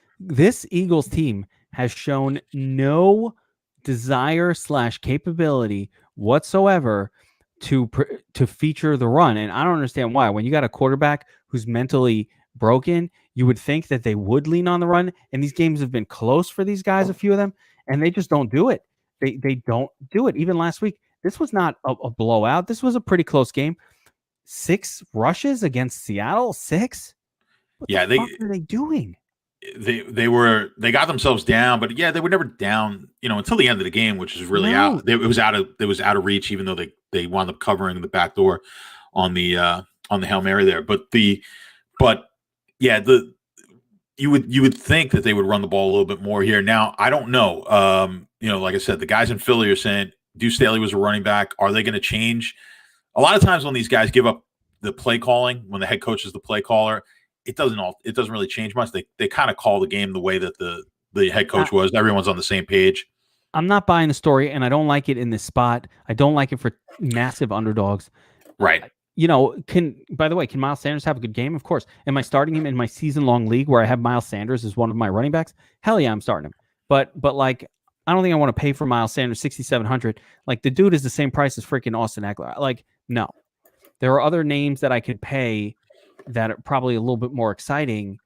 Eagles team has shown no desire / capability whatsoever to feature the run. And I don't understand why. When you got a quarterback who's mentally broken, you would think that they would lean on the run. And these games have been close for these guys, a few of them, and they just don't do it. They don't do it. Even last week, this was not a blowout. This was a pretty close game. 6 rushes against Seattle. 6? What the fuck are they doing? They got themselves down, but they were never down, until the end of the game, which is really out. It was out of reach, even though they wound up covering the back door on the Hail Mary there. You would think that they would run the ball a little bit more here. Now, I don't know. Like I said, the guys in Philly are saying Deuce Staley was a running back. Are they going to change? A lot of times when these guys give up the play calling, when the head coach is the play caller, it doesn't really change much. They kind of call the game the way that the head coach was. Everyone's on the same page. I'm not buying the story, and I don't like it in this spot. I don't like it for massive underdogs. Right. By the way, can Miles Sanders have a good game? Of course. Am I starting him in my season-long league where I have Miles Sanders as one of my running backs? Hell yeah, I'm starting him. But like, I don't think I want to pay for Miles Sanders $6,700. Like, the dude is the same price as freaking Austin Eckler. Like, no. There are other names that I could pay that are probably a little bit more exciting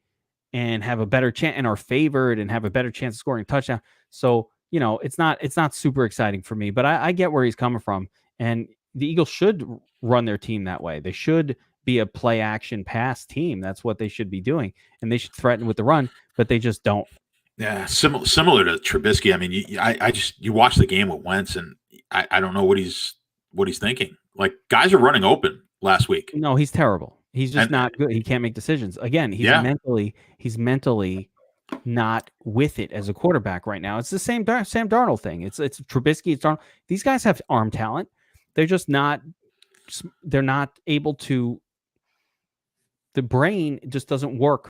and have a better chance and are favored and have a better chance of scoring a touchdown. So, it's not super exciting for me, but I get where he's coming from. And the Eagles should run their team that way. They should be a play action pass team. That's what they should be doing. And they should threaten with the run, but they just don't. Yeah. Similar to Trubisky. I mean, you watch the game with Wentz, and I don't know what he's thinking. Like, guys are running open last week. No, he's terrible. He's just not good. He can't make decisions. Again, he's mentally not with it as a quarterback right now. It's the same Sam Darnold thing. It's Trubisky, it's Darnold. These guys have arm talent. They're just not. They're not able to. The brain just doesn't work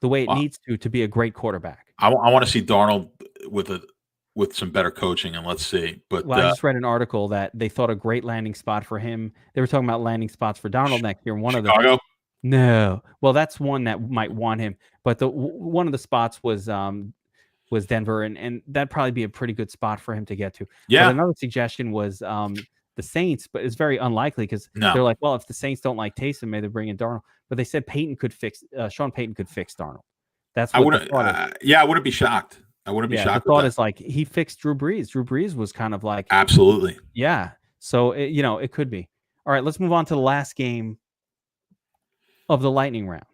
the way it needs to be a great quarterback. I want to see Darnold with some better coaching, and let's see. But I just read an article that they thought a great landing spot for him. They were talking about landing spots for Darnold next year. Chicago? Of them. No. Well, that's one that might want him. But one of the spots was Denver, and that'd probably be a pretty good spot for him to get to. Yeah. But another suggestion was the Saints, but it's very unlikely because they're like, well, if the Saints don't like Taysom, maybe they bring in Darnold. But they said Sean Payton could fix Darnold. That's what I wouldn't be shocked. I wouldn't be The shocked. thought is like he fixed Drew Brees. Drew Brees was kind of like absolutely. Yeah. So it could be. All right, let's move on to the last game of the lightning round.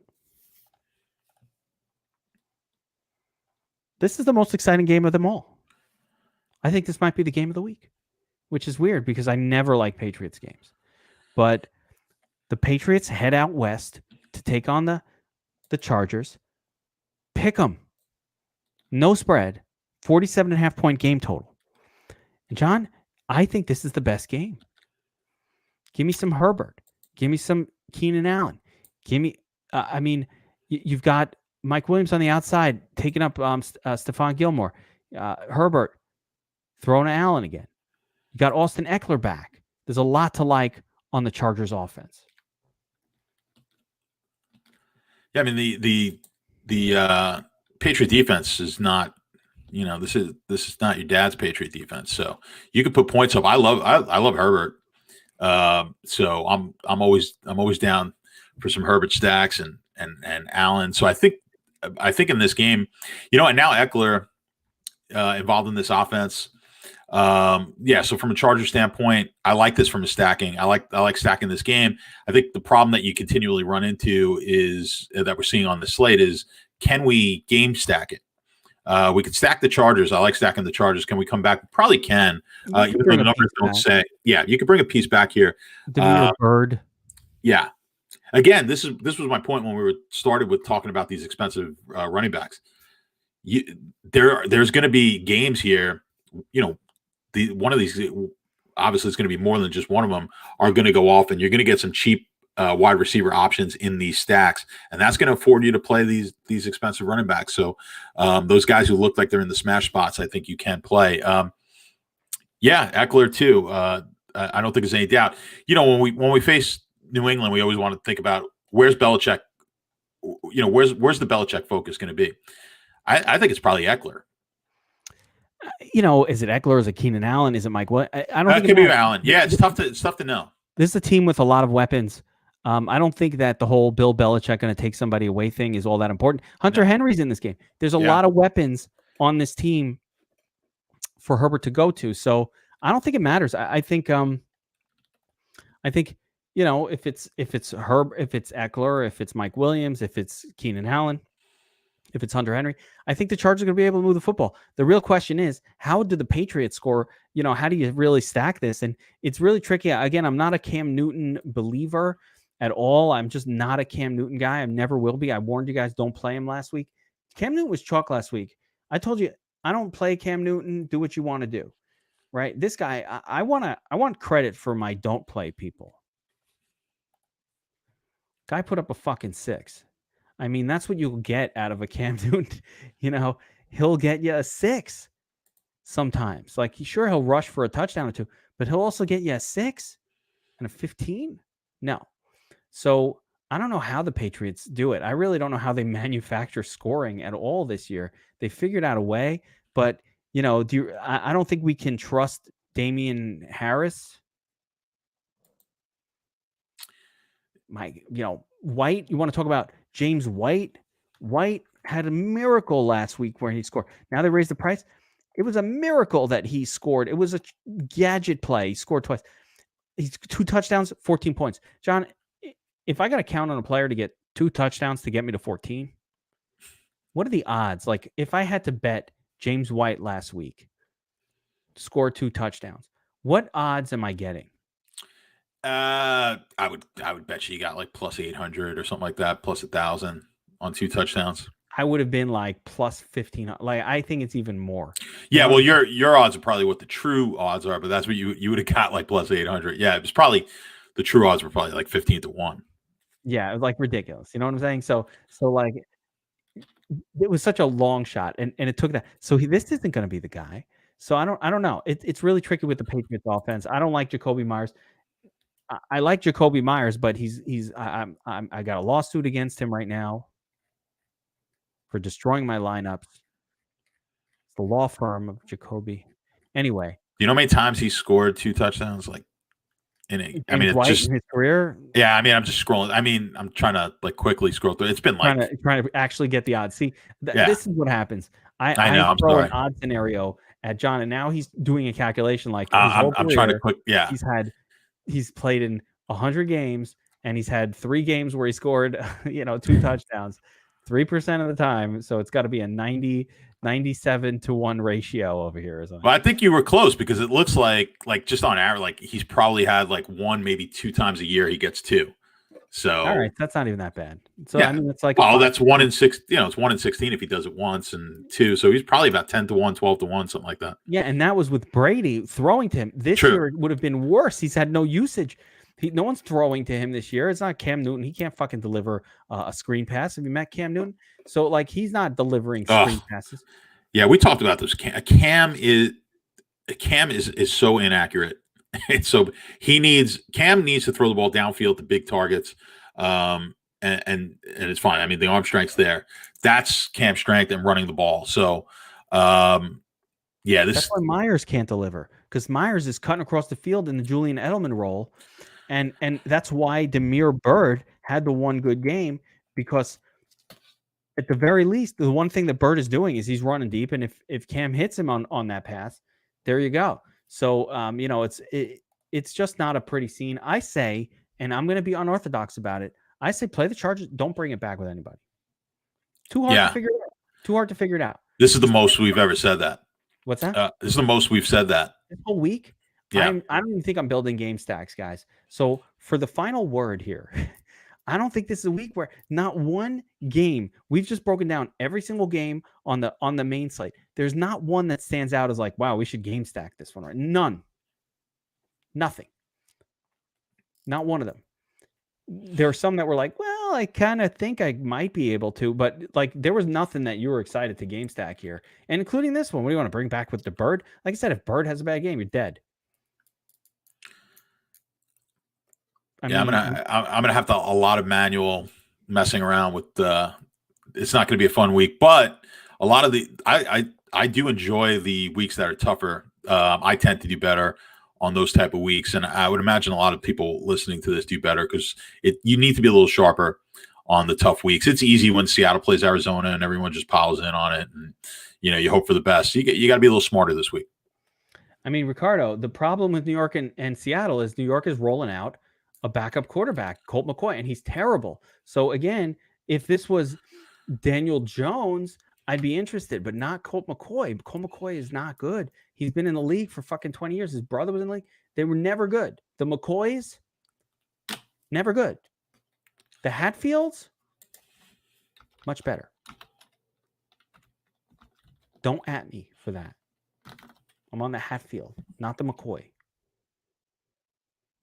This is the most exciting game of them all. I think this might be the game of the week, which is weird because I never like Patriots games. But the Patriots head out west to take on the Chargers. Pick 'em. No spread. 47.5-point game total. And John, I think this is the best game. Give me some Herbert. Give me some Keenan Allen. Give me, you've got Mike Williams on the outside taking up Stephon Gilmore. Herbert throwing to Allen again. You got Austin Eckler back. There's a lot to like on the Chargers offense. Yeah, I mean the Patriot defense is not, this is not your dad's Patriot defense. So you can put points up. I love Herbert. So I'm always down for some Herbert stacks and Allen. So I think in this game, and now Eckler involved in this offense. So from a Charger standpoint, I like this from a stacking. I like stacking this game. I think the problem that you continually run into is that we're seeing on the slate is, can we game stack it? We could stack the Chargers. I like stacking the Chargers. Can we come back? Probably can. Even though the numbers don't say. Yeah, you could bring a piece back here. Bird. Yeah. Again, this was my point when we started with talking about these expensive running backs. There's going to be games here. One of these, obviously, it's going to be more than just one of them, are going to go off, and you're going to get some cheap wide receiver options in these stacks, and that's going to afford you to play these expensive running backs. So those guys who look like they're in the smash spots, I think you can play. Eckler too. I don't think there's any doubt. When we face New England, we always want to think about where's Belichick. Where's the Belichick focus going to be? I think it's probably Eckler. Is it Eckler? Is it Keenan Allen? Is it Mike? What? I don't think it could be Allen. Yeah, it's tough to know. This is a team with a lot of weapons. I don't think that the whole Bill Belichick going to take somebody away thing is all that important. Hunter Henry's in this game. There's a lot of weapons on this team for Herbert to go to. So I don't think it matters. I think if it's if it's Eckler, if it's Mike Williams, if it's Keenan Allen, if it's Hunter Henry, I think the Chargers are going to be able to move the football. The real question is, how do the Patriots score? How do you really stack this? And it's really tricky. Again, I'm not a Cam Newton believer at all. I'm just not a Cam Newton guy. I never will be. I warned you guys, don't play him last week. Cam Newton was chalk last week. I told you, I don't play Cam Newton. Do what you want to do, right? This guy, I want credit for my don't play people. Guy put up a fucking 6. I mean, that's what you'll get out of a Cam Newton. He'll get you a 6 sometimes. Like, he'll rush for a touchdown or 2, but he'll also get you a 6 and a 15. No. So I don't know how the Patriots do it. I really don't know how they manufacture scoring at all this year. They figured out a way, but I don't think we can trust Damian Harris. White, you want to talk about James White? White had a miracle last week where he scored. Now they raised the price. It was a miracle that he scored. It was a gadget play. He scored twice. He's 2 touchdowns, 14 points. John, if I got to count on a player to get 2 touchdowns to get me to 14, what are the odds? Like, if I had to bet James White last week to score 2 touchdowns, what odds am I getting? I would bet you got like plus 800 or something like that, plus 1,000 on 2 touchdowns. I would have been like plus 15. Like, I think it's even more. Yeah, well, your odds are probably what the true odds are, but that's what you would have got, like plus 800. Yeah, it was probably, the true odds were probably like 15 to 1. Yeah, it was like ridiculous. You know what I'm saying? So like, it was such a long shot, and it took that. So this isn't going to be the guy. So I don't know. It's really tricky with the Patriots offense. I don't like Jacoby Myers. I like Jacoby Myers, but I got a lawsuit against him right now for destroying my lineups. It's the law firm of Jacoby. Anyway, you know how many times he scored 2 touchdowns? Like inning. James it's White just in his career. Yeah, I'm just scrolling. I'm trying to like quickly scroll through. It's been like Trying to actually get the odds. See, this is what happens. I know. I I'm throw sorry. an odd scenario at John, and now he's doing a calculation like his whole I'm career. trying to quick. Yeah, he's played in 100 games, and he's had 3 games where he scored 2 touchdowns 3% of the time. So it's got to be a 97 to 1 ratio over here or something. Well, I think you were close because it looks like just on average, like he's probably had like 1, maybe 2 times a year he gets 2. So all right, that's not even that bad. So yeah. it's like that's 1 in 6. It's 1 in 16 if he does it once, and 2. So he's probably about 10 to 1, 12 to 1, something like that. Yeah, and that was with Brady throwing to him. This year it would have been worse. He's had no usage. No one's throwing to him this year. It's not Cam Newton. He can't fucking deliver a screen pass. Have you met Cam Newton? So like he's not delivering screen passes. Yeah, we talked about this. Cam is so inaccurate. So Cam needs to throw the ball downfield to big targets, and it's fine. The arm strength's there. That's Cam's strength and running the ball. So, that's why Myers can't deliver, because Myers is cutting across the field in the Julian Edelman role, and that's why Damiere Byrd had the one good game, because at the very least, the one thing that Byrd is doing is he's running deep, and if Cam hits him on that pass, there you go. So, it's just not a pretty scene. I say, and I'm going to be unorthodox about it, I say play the Chargers. Don't bring it back with anybody. Too hard to figure it out. Too hard to figure it out. This is the most we've ever said that. What's that? This is the most we've said that. This whole week? Yeah. I don't even think I'm building game stacks, guys. So for the final word here, I don't think this is a week where not one game, we've just broken down every single game on the main slate. There's not one that stands out as like, wow, we should game stack this one, right? None. Nothing. Not one of them. There are some that were like, well, I kind of think I might be able to, but like there was nothing that you were excited to game stack here, and including this one. What do you want to bring back with the Bird? Like I said, if Bird has a bad game, you're dead. I'm gonna have a lot of manual messing around with it's not going to be a fun week, but a lot of the I do enjoy the weeks that are tougher. I tend to do better on those type of weeks, and I would imagine a lot of people listening to this do better because you need to be a little sharper on the tough weeks. It's easy when Seattle plays Arizona and everyone just piles in on it, and you hope for the best. You got to be a little smarter this week. Ricardo, the problem with New York and Seattle is New York is rolling out a backup quarterback, Colt McCoy, and he's terrible. So again, if this was Daniel Jones, I'd be interested, but not Colt McCoy. Colt McCoy is not good. He's been in the league for fucking 20 years. His brother was in the league. They were never good. The McCoys, never good. The Hatfields, much better. Don't at me for that. I'm on the Hatfield, not the McCoy.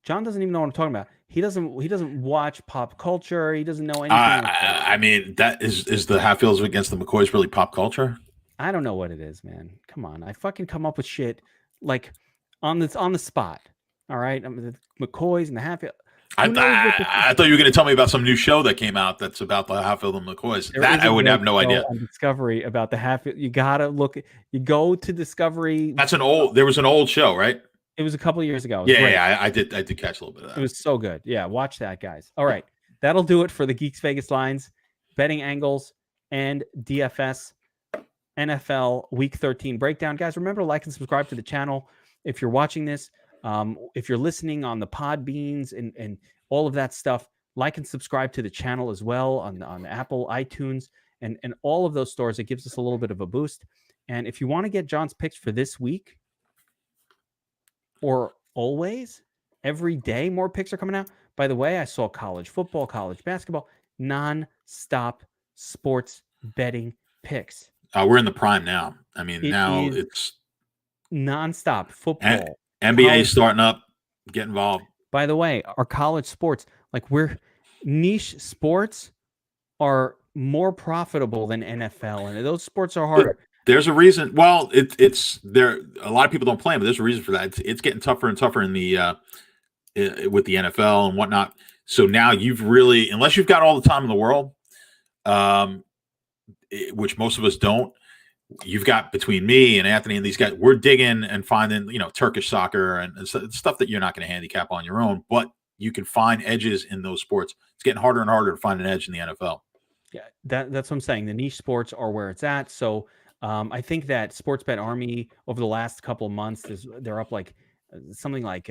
John doesn't even know what I'm talking about. He doesn't watch pop culture. He doesn't know anything. That is the Hatfields against the McCoys really pop culture? I don't know what it is, man. Come on. I fucking come up with shit like on the spot. All right. The McCoys and the Hatfield. I thought you were going to tell me about some new show that came out that's about the Hatfield and McCoys. That I would have no idea. On Discovery about the Hatfield. You gotta look. You go to Discovery. There was an old show, right? It was a couple of years ago. Yeah, I did catch a little bit of that. It was so good. Yeah, watch that, guys. All right. That'll do it for the Geeks Vegas lines, betting angles, and DFS NFL Week 13 breakdown. Guys, remember to like and subscribe to the channel if you're watching this. If you're listening on the Podbeans and all of that stuff, like and subscribe to the channel as well on Apple, iTunes, and all of those stores. It gives us a little bit of a boost. And if you want to get John's picks for this week, or always, every day more picks are coming out. By the way, I saw college football, college basketball, non-stop sports betting picks. We're in the prime now. Now it's non-stop football. NBA starting up. Get involved. By the way, our college sports, we're niche sports, are more profitable than NFL, and those sports are harder. There's a reason. Well, it's there. A lot of people don't play them, but there's a reason for that. It's getting tougher and tougher in the with the NFL and whatnot. So now you've really, unless you've got all the time in the world, which most of us don't, you've got between me and Anthony and these guys, we're digging and finding, Turkish soccer and stuff that you're not going to handicap on your own, but you can find edges in those sports. It's getting harder and harder to find an edge in the NFL. Yeah, that's what I'm saying. The niche sports are where it's at. So I think that Sports Bet Army over the last couple of months, they're up like something like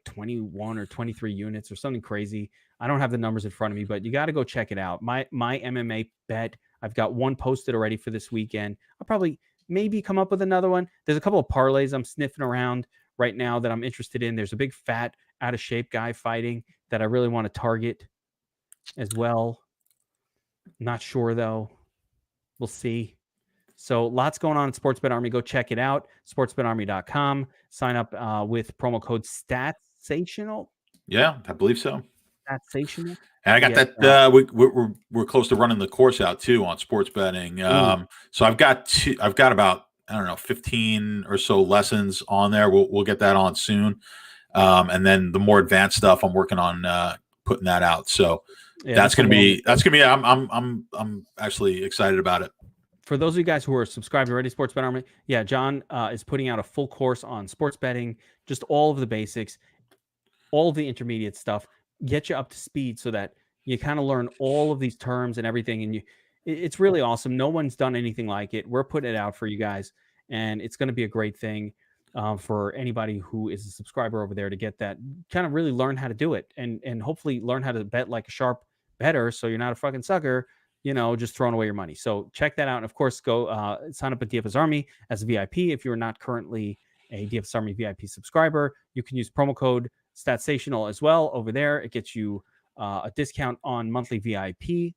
21 or 23 units or something crazy. I don't have the numbers in front of me, but you got to go check it out. My MMA bet, I've got one posted already for this weekend. I'll probably maybe come up with another one. There's a couple of parlays I'm sniffing around right now that I'm interested in. There's a big fat out of shape guy fighting that I really want to target as well. Not sure though. We'll see. So lots going on in Sports Bet Army. Go check it out. sportsbetarmy.com. Sign up with promo code Statsational. Yeah, I believe so. Statsational. And I got that. We're close to running the course out too on sports betting. So I've got about, I don't know, 15 or so lessons on there. We'll get that on soon. And then the more advanced stuff, I'm working on putting that out. So that's gonna be. I'm actually excited about it. For those of you guys who are subscribed already, Sports Bet Army, John is putting out a full course on sports betting, just all of the basics, all of the intermediate stuff, get you up to speed so that you kind of learn all of these terms and everything. And it's really awesome. No one's done anything like it. We're putting it out for you guys, and it's going to be a great thing for anybody who is a subscriber over there to get that, kind of really learn how to do it and hopefully learn how to bet like a sharp better. So you're not a fucking sucker, just throwing away your money. So check that out. And of course, go sign up at DFS Army as a VIP. If you're not currently a DFS Army VIP subscriber, you can use promo code Statsational as well over there. It gets you a discount on monthly VIP.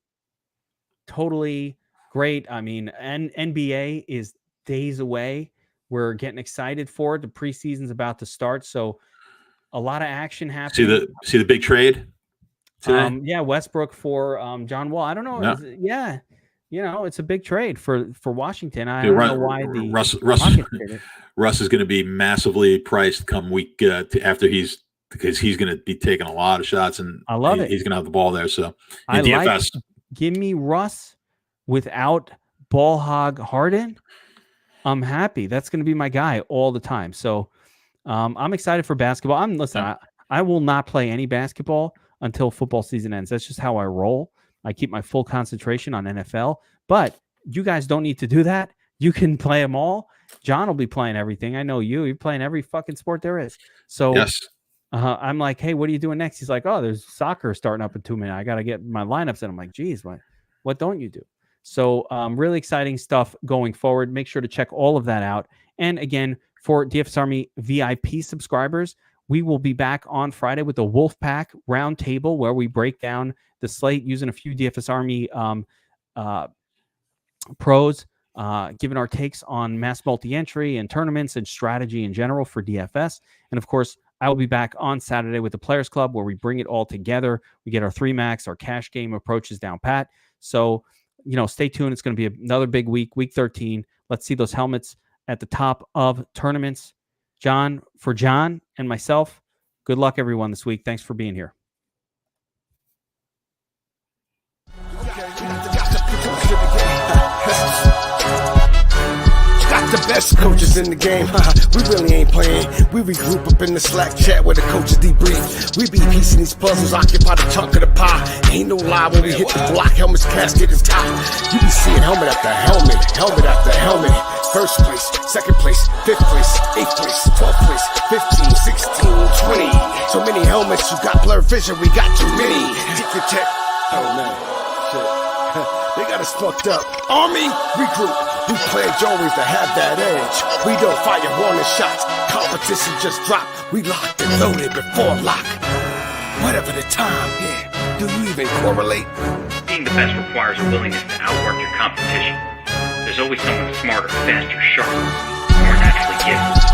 Totally great. I mean, NBA is days away. We're getting excited for it. The preseason's about to start. So a lot of action happening. See the big trade? Westbrook for John Wall. I don't know. It's a big trade for Washington. I don't know why the Russ is going to be massively priced come week because he's going to be taking a lot of shots, and I love it. He's going to have the ball there. So DFS, give me Russ without ball hog Harden. I'm happy. That's going to be my guy all the time. So I'm excited for basketball. I will not play any basketball until football season ends. That's just how I roll. I keep my full concentration on NFL, but you guys don't need to do that. You can play them all. John will be playing everything. I know you're playing every fucking sport there is. So yes. I'm like, hey, what are you doing next? He's like, oh, there's soccer starting up in 2 minutes. I got to get my lineups in. I'm like, geez, what don't you do? So really exciting stuff going forward. Make sure to check all of that out. And again, for DFS Army VIP subscribers, we will be back on Friday with the Wolfpack Roundtable, where we break down the slate using a few DFS Army pros, giving our takes on mass multi-entry and tournaments and strategy in general for DFS. And of course, I will be back on Saturday with the Players Club, where we bring it all together. We get our 3 max, our cash game approaches down pat. So, stay tuned. It's going to be another big week, week 13. Let's see those helmets at the top of tournaments. For John and myself, good luck, everyone, this week. Thanks for being here. The best coaches in the game, we really ain't playing. We regroup up in the Slack chat where the coaches debrief. We be piecing these puzzles, occupy the chunk of the pie. Ain't no lie when we hit the block, helmet's casket is top. You be seeing helmet after helmet, helmet after helmet. First place, second place, fifth place, 8th place, 12th place, 15, 16, 20. So many helmets, you got blurred vision, we got too many. Get your check. Oh man, shit. They got us fucked up. Army, regroup. We pledge always to have that edge. We don't fire warning shots. Competition just dropped. We locked and loaded before lock. Whatever the time, do you even correlate? Being the best requires a willingness to outwork your competition. There's always someone smarter, faster, sharper, more naturally gifted.